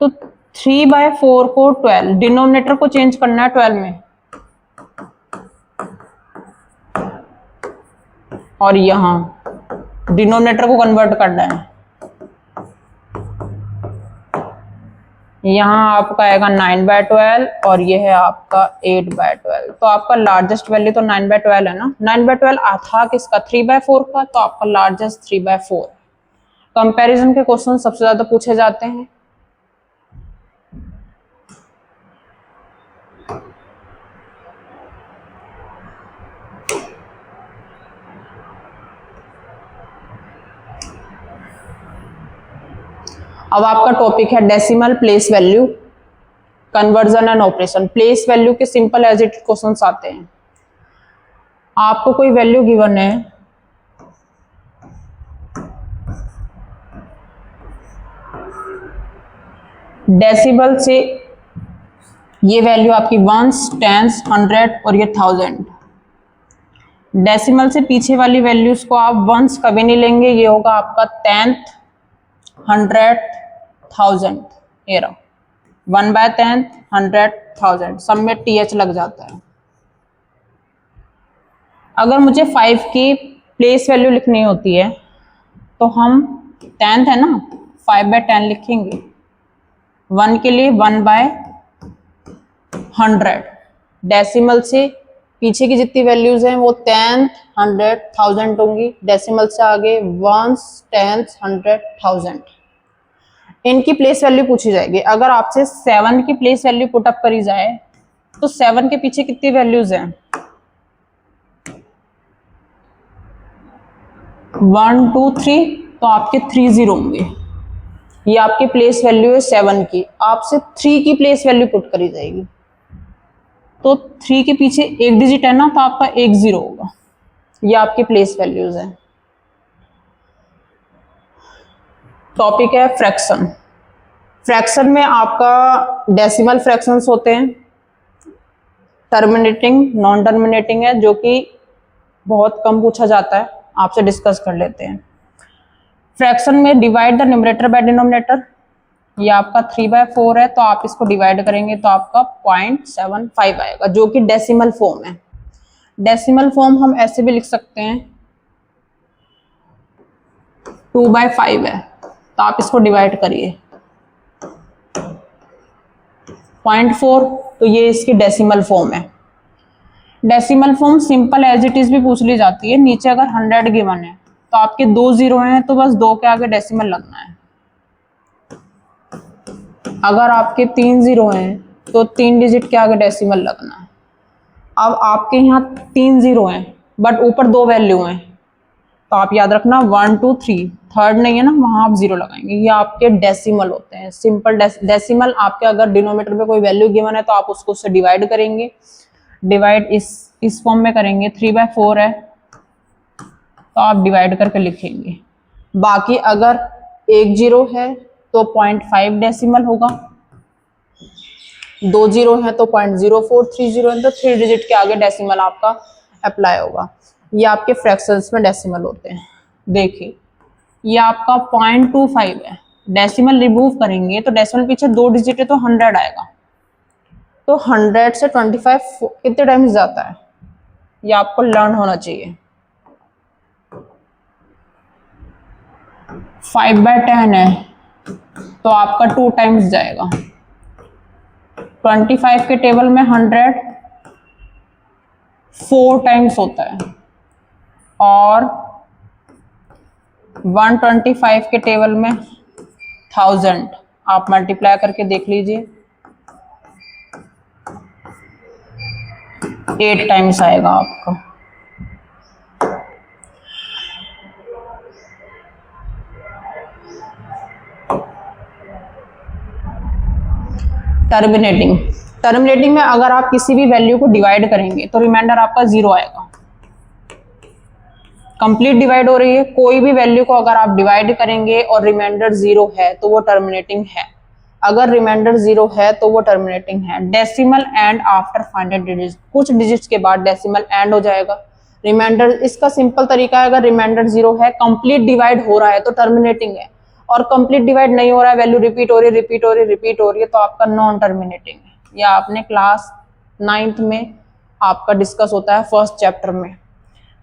तो 3/4 को 12, डिनोमिनेटर को चेंज करना है 12 में, और यहां डिनोमिनेटर को कन्वर्ट करना है। यहाँ आपका आएगा 9/12 और ये है आपका 8/12। तो आपका लार्जेस्ट वैल्यू तो 9/12 है ना। 9/12 था किसका? 3/4 का। तो आपका लार्जेस्ट 3/4। कंपैरिजन के क्वेश्चन सबसे ज्यादा पूछे जाते हैं। अब आपका टॉपिक है decimal, place value, conversion and operation. Place value के सिंपल एज इट क्वेश्चंस आते हैं। आपको कोई वैल्यू गिवन है, डेसिबल से ये वैल्यू आपकी वंस, टेंस, 100 और ये 1000। डेसिमल से पीछे वाली वैल्यूज को आप वंस कभी नहीं लेंगे, ये होगा आपका 10th, 100, 1000। ये रहा 1/10, 100, 1000, सब में TH लग जाता है। अगर मुझे 5 की प्लेस वैल्यू लिखनी होती है तो हम 10th है ना, 5/10 लिखेंगे। 1 के लिए 1/100। डेसिमल से पीछे की जितनी वैल्यूज हैं वो 10th, 100, 1000 होंगी। डेसिमल से आगे वंस, टेंस, 100, 1000। इनकी प्लेस वैल्यू पूछी जाएगी। अगर आपसे 7 की प्लेस वैल्यू पुटअप करी जाए तो 7 के पीछे कितनी वैल्यूज हैं? 1, 2, 3, तो आपके 30 होंगे। ये आपकी प्लेस वैल्यू है 7 की। आपसे 3 की प्लेस वैल्यू पुट करी जाएगी तो 3 के पीछे एक डिजिट है ना, तो आपका 10 होगा। ये आपकी प्लेस वैल्यूज है। टॉपिक है फ्रैक्शन। फ्रैक्शन में आपका डेसिमल फ्रैक्शंस होते हैं, टर्मिनेटिंग, नॉन टर्मिनेटिंग है, जो कि बहुत कम पूछा जाता है। आपसे डिस्कस कर लेते हैं। फ्रैक्शन में divide the numerator by denominator. ये आपका 3/4 है, तो आप इसको डिवाइड करेंगे तो आपका 0.75 आएगा, जो कि डेसिमल फॉर्म है। डेसिमल फॉर्म हम ऐसे भी लिख सकते हैं, 2/5 है, तो आप इसको डिवाइड करिए 0.4, तो ये इसकी डेसिमल फॉर्म है। Decimal form simple as it is भी पूछ ली जाती है। नीचे अगर 100 गिवन है तो आपके 2 0 हैं, तो बस 2 के आगे डेसिमल लगना है। अगर आपके 3 0 हैं तो 3 डिजिट के आगे डेसिमल लगना है। अब आपके यहाँ 3 0 हैं बट ऊपर 2 वैल्यू हैं, तो आप याद रखना 1, 2, 3, थर्ड नहीं है ना, वहां आप 0 लगाएंगे। ये आपके डेसिमल होते हैं। सिंपल डेसिमल आपके अगर डिनोमिनेटर पे कोई वैल्यू गिवन है तो आप उसको उससे डिवाइड करेंगे। डिवाइड इस फॉर्म में करेंगे, 3/4 है तो आप डिवाइड करके लिखेंगे। बाकी अगर 1 0 है तो 0.5 डेसिमल होगा, 2 0 है तो 0.04, 3 0 है तो 3 डिजिट के आगे डेसिमल आपका अप्लाई होगा। ये आपके फ्रैक्शंस में डेसिमल होते हैं। देखिए ये आपका 0.25 है, डेसिमल रिमूव करेंगे तो डेसिमल पीछे 2 डिजिट है तो 100 आएगा। तो 100 से 25 कितने टाइम्स जाता है, ये आपको लर्न होना चाहिए। 5/10 है तो आपका 2 टाइम्स जाएगा। 25 के टेबल में 100 4 टाइम्स होता है, और 125 के टेबल में 1000 आप मल्टीप्लाई करके देख लीजिए, 8 टाइम्स आएगा आपका। टर्मिनेटिंग में अगर आप किसी भी वैल्यू को डिवाइड करेंगे तो रिमाइंडर आपका 0 आएगा। कंप्लीट डिवाइड हो रही है, कोई भी वैल्यू को अगर आप डिवाइड करेंगे और रिमाइंडर 0 है तो वो टर्मिनेटिंग है। अगर रिमाइंडर 0 है तो वो टर्मिनेटिंग है। Decimal and after final digit, कुछ डिजिट्स के बाद डेसिमल एंड हो जाएगा। रिमाइंडर, इसका सिंपल तरीका है, अगर रिमाइंडर 0 है, कंप्लीट डिवाइड हो रहा है तो टर्मिनेटिंग है, और कंप्लीट डिवाइड नहीं हो रहा है, वैल्यू रिपीट हो रही है, रिपीट हो रही है, रिपीट हो रही है, तो आपका नॉन टर्मिनेटिंग है। या आपने क्लास 9th में आपका डिस्कस होता है फर्स्ट चैप्टर में।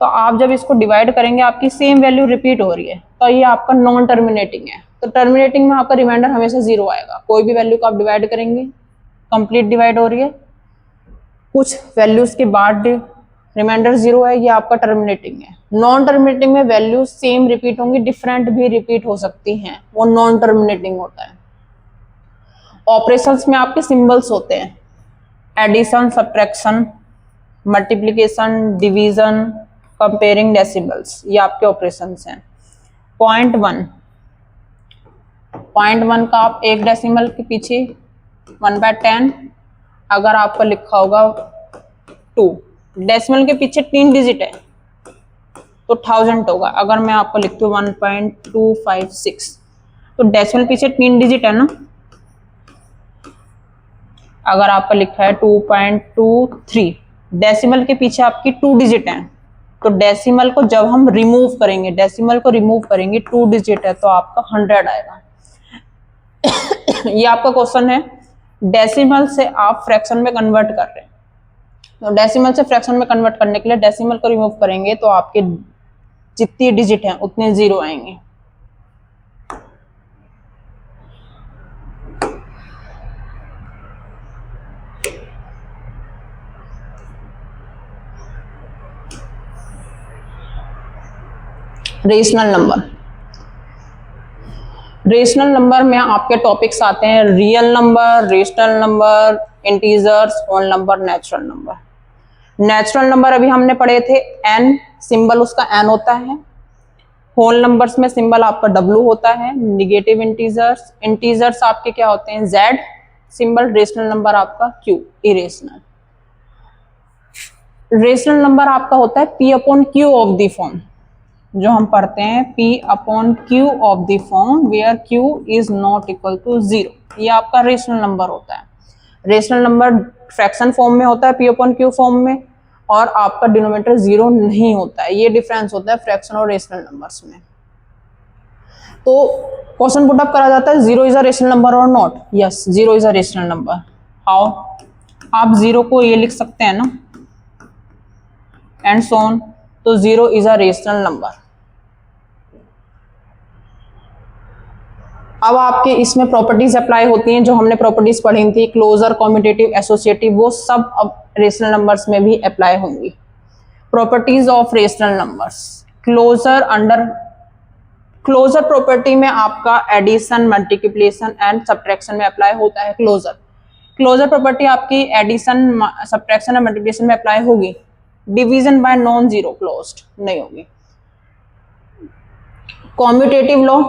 तो आप जब इसको डिवाइड करेंगे आपकी सेम वैल्यू रिपीट हो रही है तो ये आपका नॉन टर्मिनेटिंग है। तो टर्मिनेटिंग में आपका रिमाइंडर हमेशा 0 आएगा। कोई भी वैल्यू को आप डिवाइड करेंगे, कंप्लीट डिवाइड हो रही है, कुछ वैल्यूज के बाद रिमाइंडर 0 है, ये आपका टर्मिनेटिंग है। नॉन टर्मिनेटिंग में वैल्यू सेम रिपीट होंगी, डिफरेंट भी रिपीट हो सकती हैं, वो नॉन टर्मिनेटिंग होता है। ऑपरेशंस में आपके सिंबल्स होते हैं, addition, subtraction, multiplication, division, comparing decimals, ये आपके ऑपरेशंस हैं। 0.1 का आप एक डेसिमल के पीछे 1/10, अगर आपका लिखा होगा 2, डेसिमल के पीछे 3 डिजिट है तो 1000 होगा। अगर मैं आपको लिखती हूँ 1.256, तो डेसिमल पीछे 3 डिजिट है ना, अगर आपका लिखा है 2.23, डेसिमल के पीछे आपकी 2 डिजिट है, तो डेसिमल को जब हम रिमूव करेंगे, डेसिमल को रिमूव करेंगे, 2 डिजिट है तो आपका 100 आएगा। ये आपका क्वेश्चन है, डेसिमल से आप फ्रैक्शन में कन्वर्ट कर रहे हैं, तो डेसिमल से फ्रैक्शन में कन्वर्ट करने के लिए डेसिमल को रिमूव करेंगे तो आपके जितनी डिजिट हैं उतने जीरो आएंगे। रेशनल नंबर, रेशनल नंबर में आपके टॉपिक्स आते हैं real number, rational number, integers, whole number, natural number. Natural number अभी हमने पढ़े थे, एन सिंबल उसका एन होता है। होल नंबर्स में सिंबल आपका डब्ल्यू होता है। निगेटिव इंटीजर्स, इंटीजर्स आपके क्या होते हैं, जेड सिंबल। रेशनल नंबर आपका क्यू, इरेशनल। रेशनल नंबर आपका होता है P upon Q of the form, जो हम पढ़ते हैं P upon Q of the form where Q is not equal to 0, ये आपका रेशनल नंबर होता है। रेशनल नंबर फ्रैक्शन फॉर्म में होता है P अपॉन क्यू फॉर्म में, और आपका डिनोमिनेटर 0 नहीं होता है। ये डिफरेंस होता है फ्रैक्शन और रेशनल नंबर्स में। तो क्वेश्चन पुट अप करा जाता है 0 इज अ रेशनल नंबर और not. Yes, 0 is a rational number. How? आप 0 को ये लिख सकते हैं ना, एंड सो ऑन, तो 0 इज अ रेशनल नंबर। अब आपके इसमें प्रॉपर्टीज अप्लाई होती हैं, जो हमने प्रॉपर्टीज पढ़ी थी, क्लोजर, कॉम्यूटेटिव, एसोसिएटिव, वो सब अब रेशनल नंबर्स में भी अप्लाई होंगी। Properties of rational numbers, closure, under closure property में आपका एडिशन, मल्टीप्लिकेशन एंड सब्ट्रैक्शन में अप्लाई होता है क्लोजर। क्लोजर प्रॉपर्टी आपकी एडिशन, सब्ट्रैक्शन और मल्टीप्लिकेशन में अप्लाई होगी, division by non zero closed नहीं होगी। कॉम्यूटेटिव लॉ,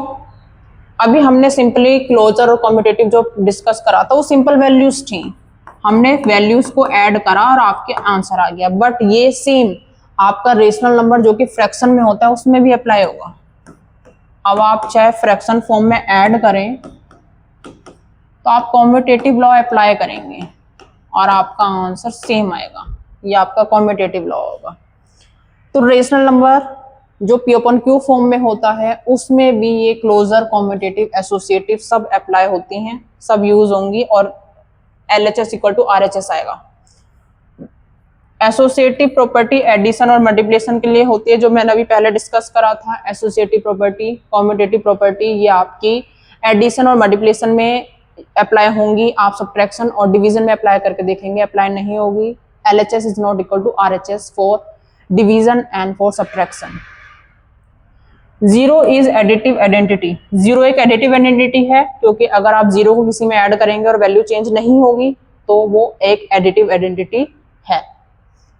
अभी हमने सिंपली क्लोजर और कॉम्यूटेटिव जो डिस्कस करा था वो सिंपल वैल्यूज थी, हमने वैल्यूज को ऐड करा और आपके आंसर आ गया। बट ये सेम आपका रेशनल नंबर जो कि फ्रैक्शन में होता है उसमें भी अप्लाई होगा। अब आप चाहे फ्रैक्शन फॉर्म में ऐड करें तो आप कॉम्यूटेटिव लॉ अप्लाई करेंगे और आपका आंसर सेम आएगा, ये आपका कॉम्यूटेटिव लॉ होगा। तो रेशनल नंबर जो P अपॉन क्यू फॉर्म में होता है उसमें भी ये क्लोजर, कॉम्यूटेटिव, एसोसिएटिव सब अप्लाई होती हैं, सब यूज होंगी, और LHS इक्वल टू RHS आएगा। एसोसिएटिव प्रॉपर्टी एडिशन और मल्टीप्लिकेशन के लिए होती है, जो मैंने अभी पहले डिस्कस करा था। एसोसिएटिव प्रॉपर्टी, कॉम्यूटेटिव प्रॉपर्टी ये आपकी एडिशन और मल्टीप्लिकेशन में अप्लाई होंगी, आप सब्ट्रैक्शन और डिवीजन में अप्लाई करके देखेंगे, अप्लाई नहीं होगी। LHS is not equal to RHS for division and for subtraction. 0 is additive identity, 0 एक एडिटिव आइडेंटिटी है, क्योंकि अगर आप 0 को किसी में ऐड करेंगे और वैल्यू चेंज नहीं होगी तो वो एक एडिटिव आइडेंटिटी है।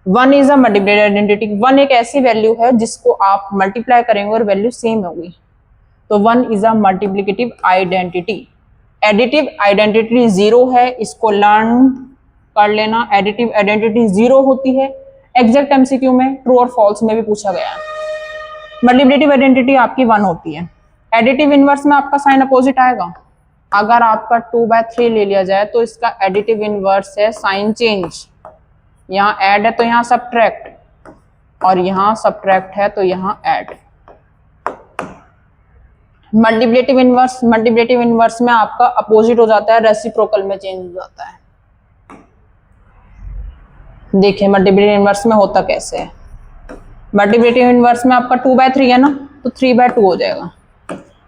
1 इज अ मल्टीप्लाइड आइडेंटिटी, 1 एक ऐसी वैल्यू है जिसको आप मल्टीप्लाई करेंगे और वैल्यू सेम होगी, तो 1 is a multiplicative identity. Additive identity 0 है, इसको लर्न कर लेना। एडिटिव आइडेंटिटी 0 होती है, एग्जैक्ट MCQ में ट्रू और फॉल्स में भी पूछा गया है। मल्टीप्लिकेटिव आइडेंटिटी आपकी 1 होती है। एडिटिव इनवर्स में आपका साइन अपोजिट आएगा। अगर आपका 2/3 ले लिया जाए तो इसका एडिटिव इनवर्स है साइन चेंज, यहाँ ऐड है तो यहाँ सब्ट्रैक्ट, और यहाँ सब्ट्रैक्ट है तो यहाँ ऐड। मल्टीप्लिकेटिव इनवर्स में आपका अपोजिट हो जाता है, रेसिप्रोकल में चेंज हो जाता है। देखिए मल्टीप्लिकेटिव इनवर्स में होता कैसे है। मल्टीप्लिकेटिव इनवर्स में आपका 2/3 है ना, तो 3/2 हो जाएगा।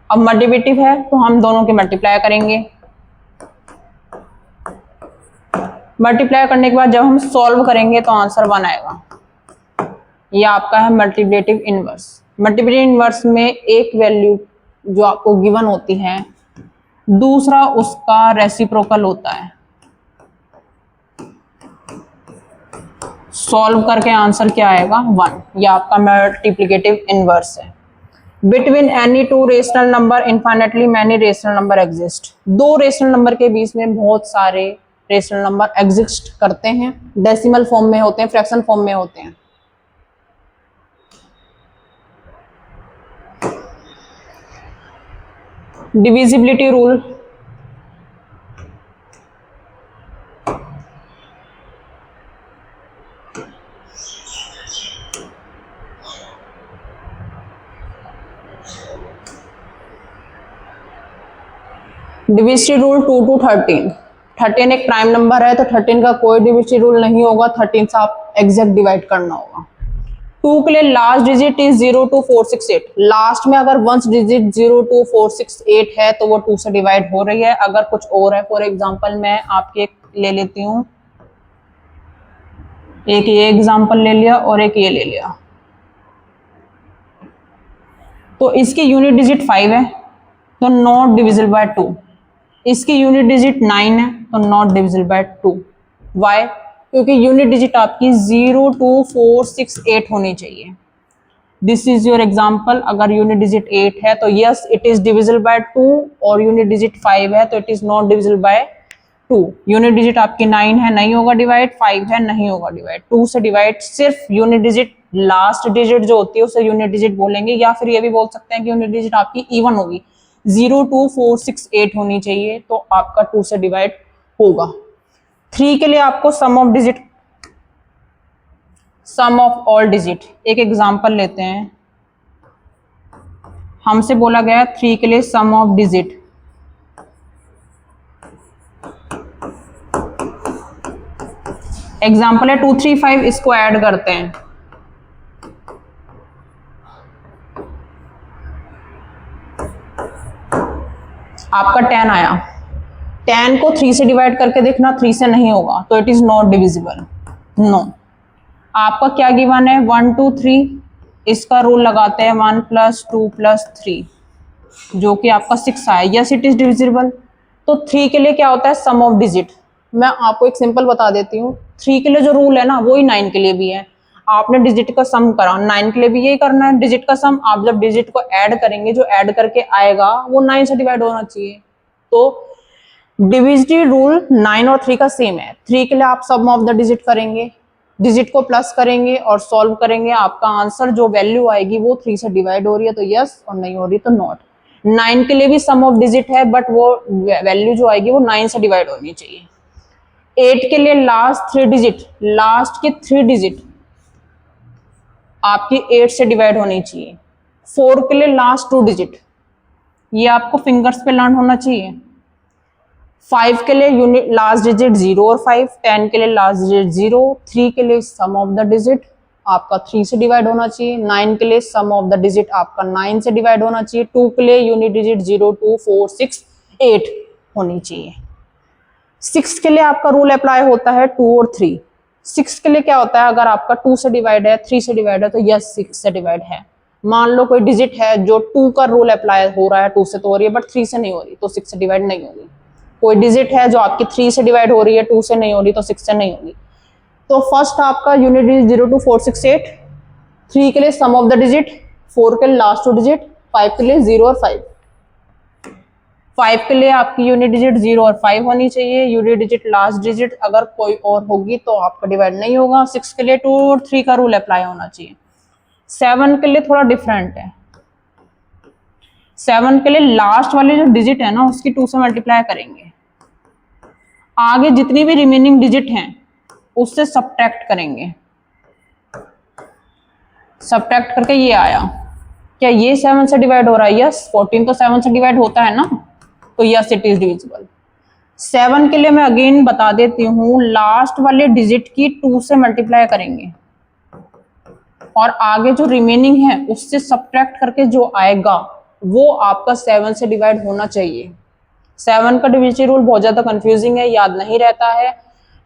अब मल्टीप्लिकेटिव है तो हम दोनों के मल्टीप्लाई करेंगे। मल्टीप्लाई करने के बाद जब हम सॉल्व करेंगे तो आंसर 1 आएगा। ये आपका है मल्टीप्लिकेटिव इनवर्स। मल्टीप्लिकेटिव इनवर्स में एक वैल्यू जो आपको गिवन होती है, दूसरा उसका रेसिप्रोकल होता है। सॉल्व करके आंसर क्या आएगा, 1। ये आपका मल्टीप्लिकेटिव इनवर्स है। Between any two rational number infinitely many rational number exist, दो रेशनल नंबर के बीच में बहुत सारे रेशनल नंबर एग्जिस्ट करते हैं। डेसिमल फॉर्म में होते हैं, फ्रैक्शन फॉर्म में होते हैं। Divisibility rule, divisibility rule 2 to 13। 13 एक प्राइम नंबर है तो 13 का कोई डिविजिटी रूल नहीं होगा, 13 से आप एग्जैक्ट डिवाइड करना होगा। 2 के लिए last digit is 0 to 468। Last में अगर वंस डिजिट 0 to 468 है तो वो 2 से डिवाइड हो रही है। अगर कुछ और है, फॉर एग्जांपल मैं आपके एक ले लेती हूँ, एक ये एग्जांपल ले लिया और एक ये ले लिया, तो इसकी यूनिट डिजिट 5 है तो नॉट डिविजिबल बाय 2। इसकी यूनिट डिजिट 9 है तो नॉट डिविजिबल बाय 2। वाई? क्योंकि यूनिट डिजिट आपकी 0 to 468 होनी चाहिए। This is your example. अगर यूनिट डिजिट 8 है तो yes it is divisible by 2, और यूनिट डिजिट 5 है तो it is not divisible by 2। Unit digit आपकी 9 है, नहीं होगा डिवाइड, 5 है, नहीं होगा डिवाइड, 2 से डिवाइड। सिर्फ यूनिट डिजिट लास्ट डिजिट जो होती है उसे यूनिट डिजिट बोलेंगे, या फिर ये भी बोल सकते हैं कि यूनिट डिजिट आपकी इवन होगी, 0 to 468 होनी चाहिए तो आपका 2 से डिवाइड होगा। 3 के लिए आपको sum of digit, sum of all digit, एक एग्जांपल लेते हैं। हमसे बोला गया 3 के लिए सम ऑफ डिजिट, एग्जांपल है 2 3 5, इसको ऐड करते हैं। आपका 10 आया, 10 को 3 से डिवाइड करके देखना, 3 से नहीं होगा तो it is not divisible, no. आपका क्या गिवन है, 1 2 3, इसका रूल लगाते हैं 1 + 2 + 3, जो कि आपका 6 आया, यस इट इज डिविजिबल। तो 3 के लिए क्या होता है, सम ऑफ डिजिट। मैं आपको एक सिंपल बता देती हूँ, 3 के लिए जो रूल है ना वही 9 के लिए भी है। आपने डिजिट का सम करा, 9 के लिए भी यही करना है, डिजिट का सम। आप जब डिजिट को ऐड करेंगे, जो ऐड करके आएगा वो 9 से डिवाइड होना चाहिए। तो डिविजिटी रूल 9 और 3 का सेम है। 3 के लिए आप सम ऑफ द डिजिट करेंगे, डिजिट को प्लस करेंगे और सॉल्व करेंगे, आपका आंसर जो वैल्यू आएगी वो 3 से डिवाइड हो रही है तो यस, और नहीं हो रही तो नॉट। 9 के लिए भी सम ऑफ डिजिट है, बट वो वैल्यू जो आएगी वो 9 से डिवाइड होनी चाहिए। 8 के लिए लास्ट 3 डिजिट, लास्ट की 3 डिजिट आपकी 8 से डिवाइड होनी चाहिए। 4 के लिए लास्ट 2 डिजिट, ये आपको फिंगर्स पे लर्न होना चाहिए। 5 के लिए यूनिट लास्ट डिजिट 0 और 5, 10 के लिए लास्ट डिजिट 0, 3 के लिए सम ऑफ द डिजिट आपका 3 से डिवाइड होना चाहिए, 9 के लिए सम ऑफ द डिजिट आपका 9 से डिवाइड होना चाहिए, 2 के लिए यूनिट डिजिट 0 2 4 6 8 होनी चाहिए। 6 के लिए आपका रूल अप्लाई होता है 2 और 3। 6 के लिए क्या होता है, अगर आपका 2 से डिवाइड है, 3 से डिवाइड है तो यस 6 से डिवाइड है। मान लो कोई डिजिट है जो 2 का रूल अप्लाई हो रहा है, 2 से तो हो रही है बट 3 से नहीं हो रही तो 6 से डिवाइड नहीं होगी। कोई डिजिट है जो आपकी 3 से डिवाइड हो रही है, 2 से नहीं हो रही तो 6 से नहीं होगी। तो फर्स्ट आपका यूनिट डिजिट 0 2 4 6 8, 3 के लिए सम ऑफ द डिजिट, 4 के लिए लास्ट 2 डिजिट, 5 के लिए 0 और 5। 5 के लिए आपकी यूनिट डिजिट 0 और 5 होनी चाहिए, यूनिट डिजिट लास्ट डिजिट अगर कोई और होगी तो आपका डिवाइड नहीं होगा। 6 के लिए 2 और 3 का रूल अप्लाई होना चाहिए। 7 के लिए थोड़ा डिफरेंट है। 7 के लिए लास्ट वाले जो डिजिट है ना उसकी 2 से मल्टीप्लाई करेंगे, आगे जितनी भी रिमेनिंग डिजिट हैं उससे सब्ट्रैक्ट करेंगे। सब्ट्रैक्ट करके ये आया, क्या ये 7 से डिवाइड हो रहा है, यस 14 तो 7 से डिवाइड होता है ना, तो यस इट इज डिविजिबल। 7 के लिए मैं अगेन बता देती हूँ, लास्ट वाले डिजिट की 2 से मल्टीप्लाई करेंगे और आगे जो रिमेनिंग है उससे सब्ट्रैक्ट करके जो आएगा वो आपका 7 से डिवाइड होना चाहिए। 7 का डिविजिटी रूल बहुत ज्यादा कंफ्यूजिंग है, याद नहीं रहता है।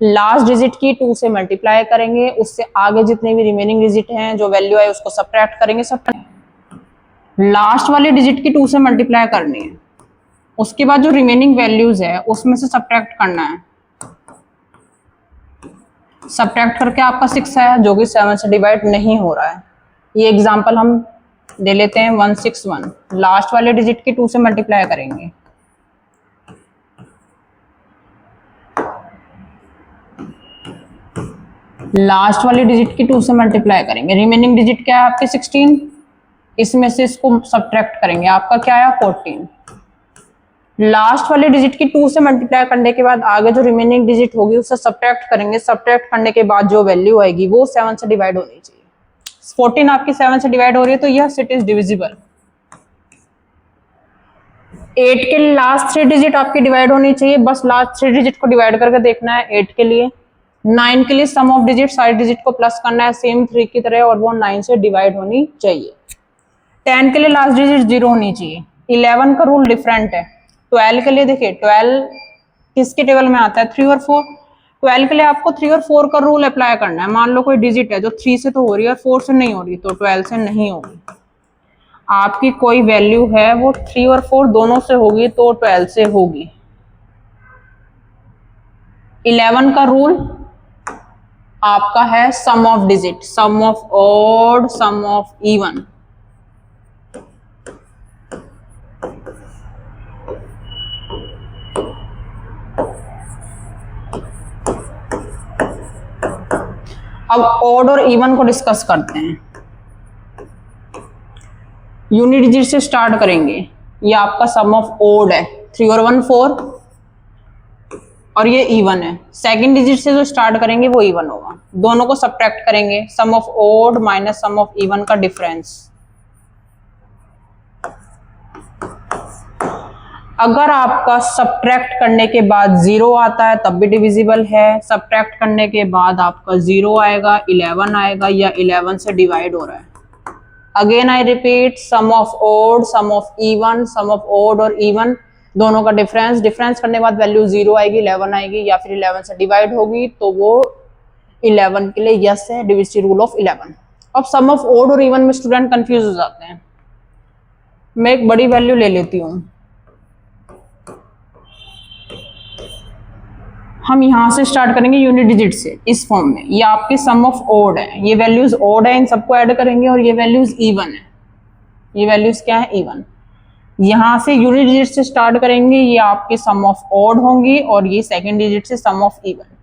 लास्ट डिजिट की 2 से मल्टीप्लाई करेंगे, उससे आगे जितने भी रिमेनिंग डिजिट हैं जो वैल्यू है उसको सब्ट्रैक्ट करेंगे। लास्ट वाले डिजिट की 2 से मल्टीप्लाई करनी है, उसके बाद जो रिमेनिंग वैल्यूज है उसमें से सब्ट्रैक्ट करना है। सब्ट्रैक्ट करके आपका 6 है जो कि 7 से डिवाइड नहीं हो रहा है। ये एग्जांपल हम ले लेते हैं 161, लास्ट वाले डिजिट की 2 से मल्टीप्लाई करेंगे, लास्ट वाले डिजिट की 2 से मल्टीप्लाई करेंगे, रिमेनिंग डिजिट क्या है आपके 16, इसमें से इसको सब्ट्रैक्ट करेंगे, आपका क्या आया 14। लास्ट वाले डिजिट की 2 से मल्टीप्लाई करने के बाद आगे जो रिमेनिंग डिजिट होगी उससे सब्ट्रैक्ट करेंगे, सब्ट्रैक्ट करने के बाद जो वैल्यू आएगी वो 7 से डिवाइड होनी चाहिए। 14 आपकी 7 से डिवाइड हो रही है तो यह इट इज डिविजिबल। 8 के लिए लास्ट 3 डिजिट आपकी डिवाइड होनी चाहिए, बस लास्ट 3 डिजिट को डिवाइड करके देखना है 8 के लिए। 9 के लिए सम ऑफ डिजिट सारे डिजिट को प्लस करना है सेम 3 की तरह, और वो 9 से डिवाइड होनी चाहिए। 10 के लिए लास्ट डिजिट 0 होनी चाहिए। 11 का रूल डिफरेंट है। 12 के लिए देखिए 12 किसके टेबल में आता है, 3 और 4। 12 के लिए आपको 3 और 4 का रूल अप्लाई करना है। मान लो कोई डिजिट है जो 3 से तो हो रही है और 4 से नहीं हो रही, तो 12 से नहीं होगी। आपकी कोई वैल्यू है वो 3 और 4 दोनों से होगी तो 12 से होगी। 11 का रूल आपका है sum of digit, sum of odd, sum of even. अब ऑड और इवन को डिस्कस करते हैं। यूनिट डिजिट से स्टार्ट करेंगे। ये आपका सम ऑफ ऑड है, 3 और 1 4, और ये इवन है। सेकंड डिजिट से जो स्टार्ट करेंगे वो इवन होगा। दोनों को सब्ट्रैक्ट करेंगे, sum of odd minus sum of even का डिफरेंस। अगर आपका सब्ट्रैक्ट करने के बाद 0 आता है तब भी डिविजिबल है। सब्ट्रैक्ट करने के बाद आपका 0 आएगा, 11 आएगा, या 11 से डिवाइड हो रहा है। Again I repeat, sum of odd, sum of even, sum of odd और इवन दोनों का डिफरेंस। डिफरेंस करने के बाद वैल्यू 0 आएगी, 11 आएगी, या फिर 11 से डिवाइड होगी, तो वो 11 के लिए यस है, डिविजिबिलिटी रूल ऑफ 11। अब सम ऑफ ऑड और इवन में स्टूडेंट कंफ्यूज हो जाते हैं। मैं एक बड़ी वैल्यू ले लेती हूँ, हम यहां से स्टार्ट करेंगे यूनिट डिजिट से, इस फॉर्म में। ये आपके सम ऑफ ऑड है, ये वैल्यूज ऑड है, इन सबको ऐड करेंगे, और ये वैल्यूज इवन है। ये वैल्यूज क्या है, इवन। यहां से यूनिट डिजिट से स्टार्ट करेंगे, ये आपके सम ऑफ ऑड होंगी, और ये सेकंड डिजिट से सम ऑफ इवन।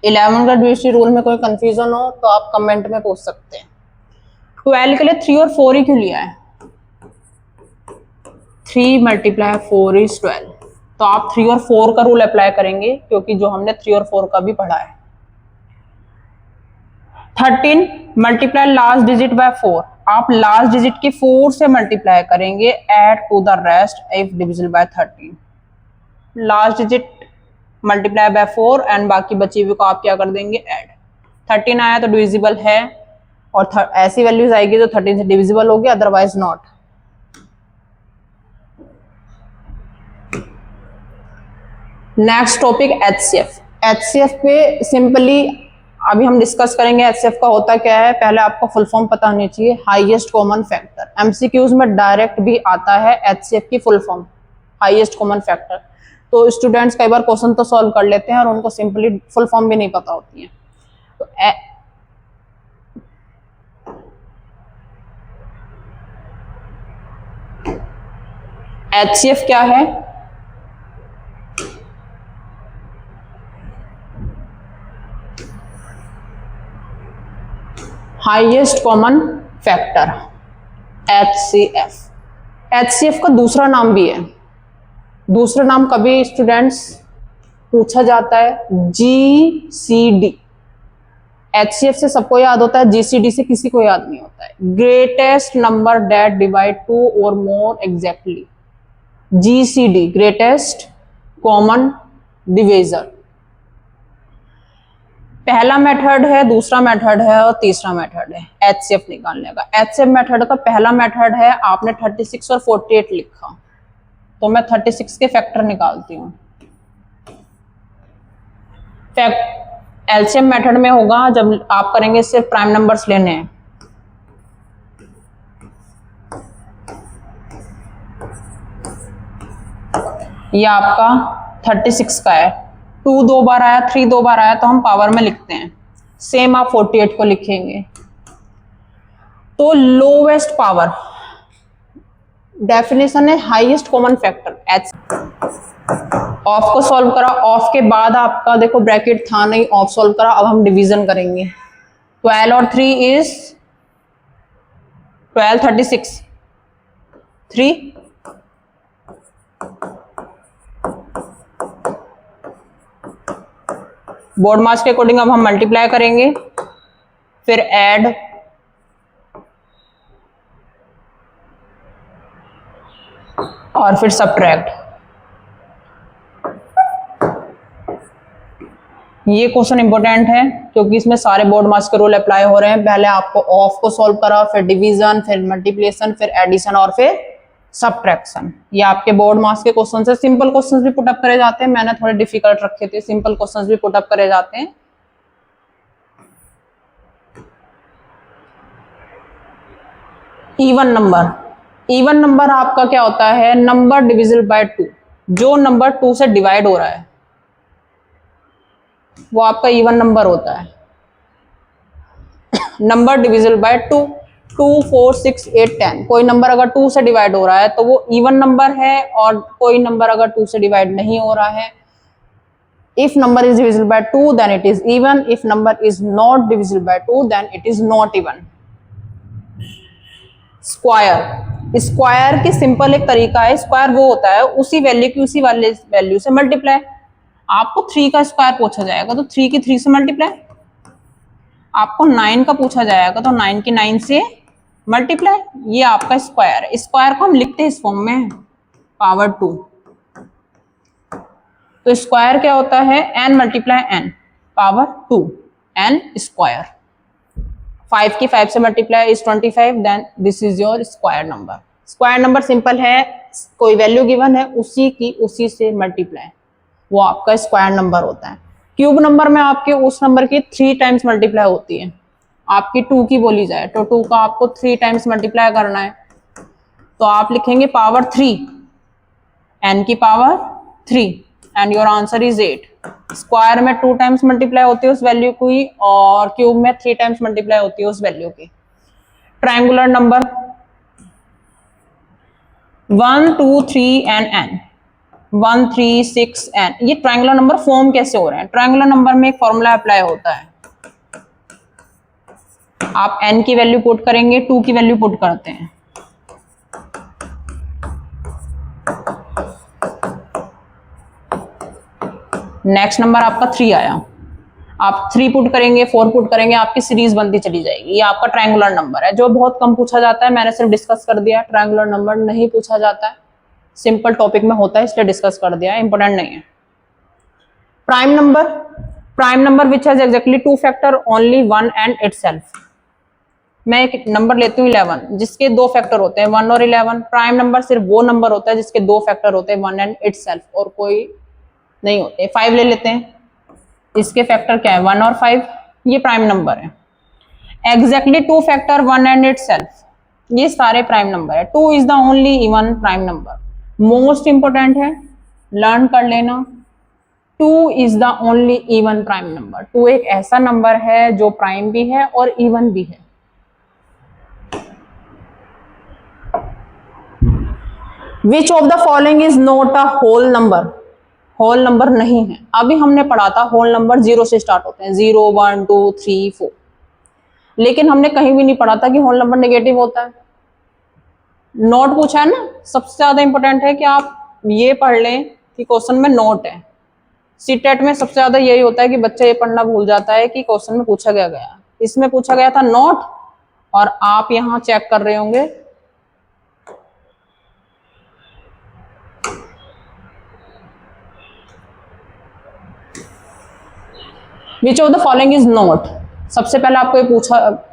11 का डिविजिबिलिटी रूल में कोई कंफ्यूजन हो तो आप कमेंट में पूछ सकते हैं। 12 के लिए 3 और 4 ही क्यों लिया है, 3 × 4 = 12। तो आप 3 और 4 का रूल अप्लाई करेंगे, क्योंकि जो हमने 3 और 4 का भी पढ़ा है। 13 × लास्ट डिजिट बाय 4। आप लास्ट डिजिट की 4 से मल्टीप्लाई करेंगे, add to the rest if divisible by 13। Last digit multiply by 4 and बाकी बची हुई को आप क्या कर देंगे, ऐड। 13 आया तो डिविजिबल है, और ऐसी वैल्यूज आएगी तो 13 से डिविजिबल होगी, otherwise not. Next topic HCF। HCF पे सिंपली अभी हम डिस्कस करेंगे HCF का होता क्या है। पहले आपको फुल फॉर्म पता होनी चाहिए, हाईएस्ट कॉमन फैक्टर। MCQs में डायरेक्ट भी आता है HCF की full form, highest common factor. तो स्टूडेंट्स कई बार क्वेश्चन तो सॉल्व कर लेते हैं और उनको सिंपली फुल फॉर्म भी नहीं पता होती है। तो HCF क्या है, highest common factor, HCF। HCF का दूसरा नाम भी है, दूसरा नाम कभी स्टूडेंट्स पूछा जाता है, GCD। HCF से सबको याद होता है, GCD से किसी को याद नहीं होता है। ग्रेटेस्ट नंबर दैट डिवाइड 2 और more exactly, GCD, greatest common divisor. पहला मेथड है, दूसरा मेथड है और तीसरा मेथड है HCF निकालने का। HCF मेथड का पहला मेथड है, आपने 36 और 48 लिखा, तो मैं 36 के फैक्टर निकालती हूँ। LCM मेथड में होगा जब आप करेंगे सिर्फ प्राइम नंबर्स लेने हैं। ये आपका 36 का है, 2 2 बार आया, 3 2 बार आया, तो हम पावर में लिखते हैं। सेम आप 48 को लिखेंगे। तो लोवेस्ट पावर, डेफिनेशन है highest common factor H। Of को सॉल्व करा, ऑफ के बाद आपका देखो ब्रैकेट था नहीं, ऑफ सॉल्व करा। अब हम डिवीजन करेंगे। 12 और 3 इज 12, 36, 3। बोर्ड मार्क्स के अकॉर्डिंग अब हम मल्टीप्लाई करेंगे, फिर ऐड, और फिर सब्ट्रैक्ट। ये क्वेश्चन इंपॉर्टेंट है क्योंकि इसमें सारे बोर्ड मार्क्स के रूल अप्लाई हो रहे हैं। पहले आपको ऑफ को सॉल्व करा, फिर डिवीजन, फिर मल्टीप्लिकेशन, फिर एडिशन और फिर सब्ट्रैक्शन। ये आपके बोर्ड मार्क्स के क्वेश्चन है। सिंपल क्वेश्चंस भी पुटअप करे जाते हैं, मैंने थोड़े डिफिकल्ट रखे थे, सिंपल क्वेश्चंस भी पुटअप करे जाते हैं। इवन नंबर, इवन नंबर आपका क्या होता है, नंबर डिविजिबल बाय 2, जो नंबर 2 से डिवाइड हो रहा है वो आपका इवन नंबर होता है। नंबर डिविजिबल बाय 2, 2, 4, 6, 8, 10, कोई नंबर अगर 2 से डिवाइड हो रहा है तो वो इवन नंबर है, और कोई नंबर अगर 2 से डिवाइड नहीं हो रहा है, if number is divisible by 2 then it is even, if number is not divisible by 2 then it is not even। Square, square की सिंपल एक तरीका है, स्क्वायर वो होता है उसी वैल्यू की उसी वाले वैल्यू से मल्टीप्लाई। आपको 3 का स्क्वायर पूछा जाएगा तो 3 की 3 से मल्टीप्लाई, आपको 9 का पूछा जाएगा तो 9 की 9 से मल्टीप्लाई। ये आपका स्क्वायर है। स्क्वायर को हम लिखते हैं इस फॉर्म में, पावर 2। तो स्क्वायर क्या होता है, n multiply n power 2, n square. 5 की 5 से multiply is 25, then this is your square number. Square number simple है, कोई वैल्यू गिवन है उसी की उसी से मल्टीप्लाई, वो आपका स्क्वायर नंबर होता है। क्यूब नंबर में आपके उस नंबर की 3 टाइम्स मल्टीप्लाई होती है। आपकी 2 की बोली जाए तो 2 का आपको 3 टाइम्स मल्टीप्लाई करना है, तो आप लिखेंगे पावर 3, n की power 3 and your answer is 8। Square में 2 टाइम्स मल्टीप्लाई होती है उस वैल्यू की, और क्यूब में 3 टाइम्स मल्टीप्लाई होती है उस वैल्यू की। Triangular number 1, 2, 3 and n, 1, 3, 6 n, ये ट्रायंगुलर नंबर फॉर्म कैसे हो रहे हैं, ट्रायंगुलर नंबर में एक फॉर्मूला अप्लाई होता है। आप n की वैल्यू पुट करेंगे, 2 की वैल्यू पुट करते हैं, नेक्स्ट नंबर आपका 3 आया, आप 3 पुट करेंगे, 4 पुट करेंगे, आपकी सीरीज बनती चली जाएगी। ये आपका ट्रायंगुलर नंबर है जो बहुत कम पूछा जाता है। मैंने सिर्फ डिस्कस कर दिया, ट्रायंगुलर नंबर नहीं पूछा जाता है, सिंपल टॉपिक में होता है इसलिए डिस्कस कर दिया, इंपॉर्टेंट नहीं है। Prime number, prime number which has exactly 2 factor only 1 and itself. मैं एक नंबर लेती हूँ 11 जिसके 2 फैक्टर होते हैं 1 और 11। प्राइम नंबर सिर्फ वो नंबर होता है जिसके 2 फैक्टर होते हैं 1 एंड इटसेल्फ, और कोई नहीं होते। 5 ले लेते हैं, इसके फैक्टर क्या है 1 और 5, ये प्राइम नंबर है। एग्जैक्टली 2 फैक्टर 1 एंड इटसेल्फ, ये सारे प्राइम नंबर है। 2 is the only even prime number, most important है, लर्न कर लेना। 2 is the only even prime number. 2 एक ऐसा नंबर है जो प्राइम भी है और इवन भी है। Which of the following is not a whole number, whole number नहीं है। अभी हमने पढ़ा था होल नंबर 0 से स्टार्ट होते हैं, 0, 1, 2, 3, 4, लेकिन हमने कहीं भी नहीं पढ़ा था कि होल नंबर नेगेटिव होता है। नोट पूछा है ना, सबसे ज्यादा इंपॉर्टेंट है कि आप ये पढ़ लें कि क्वेश्चन में नोट है। सीटेट में सबसे ज्यादा यही होता है कि बच्चा ये पढ़ना भूल जाता है कि क्वेश्चन में पूछा गया। इसमें पूछा गया था नोट, और आप यहाँ चेक कर रहे होंगे विच of the following is not. सबसे पहले आपको ये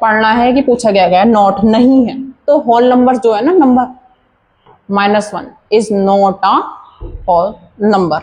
पढ़ना है कि पूछा गया नॉट नहीं है, तो होल नंबर जो है ना, number -1 is not a whole number.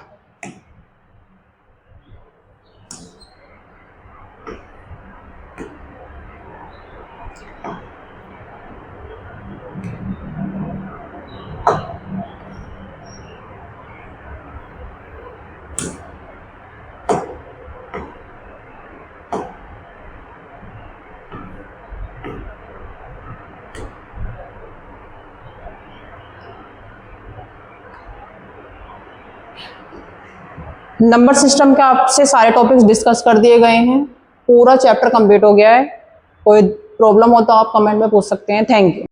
Number system के आपसे सारे टॉपिक्स डिस्कस कर दिए गए हैं, पूरा चैप्टर कंप्लीट हो गया है। कोई प्रॉब्लम हो तो आप कमेंट में पूछ सकते हैं। Thank you.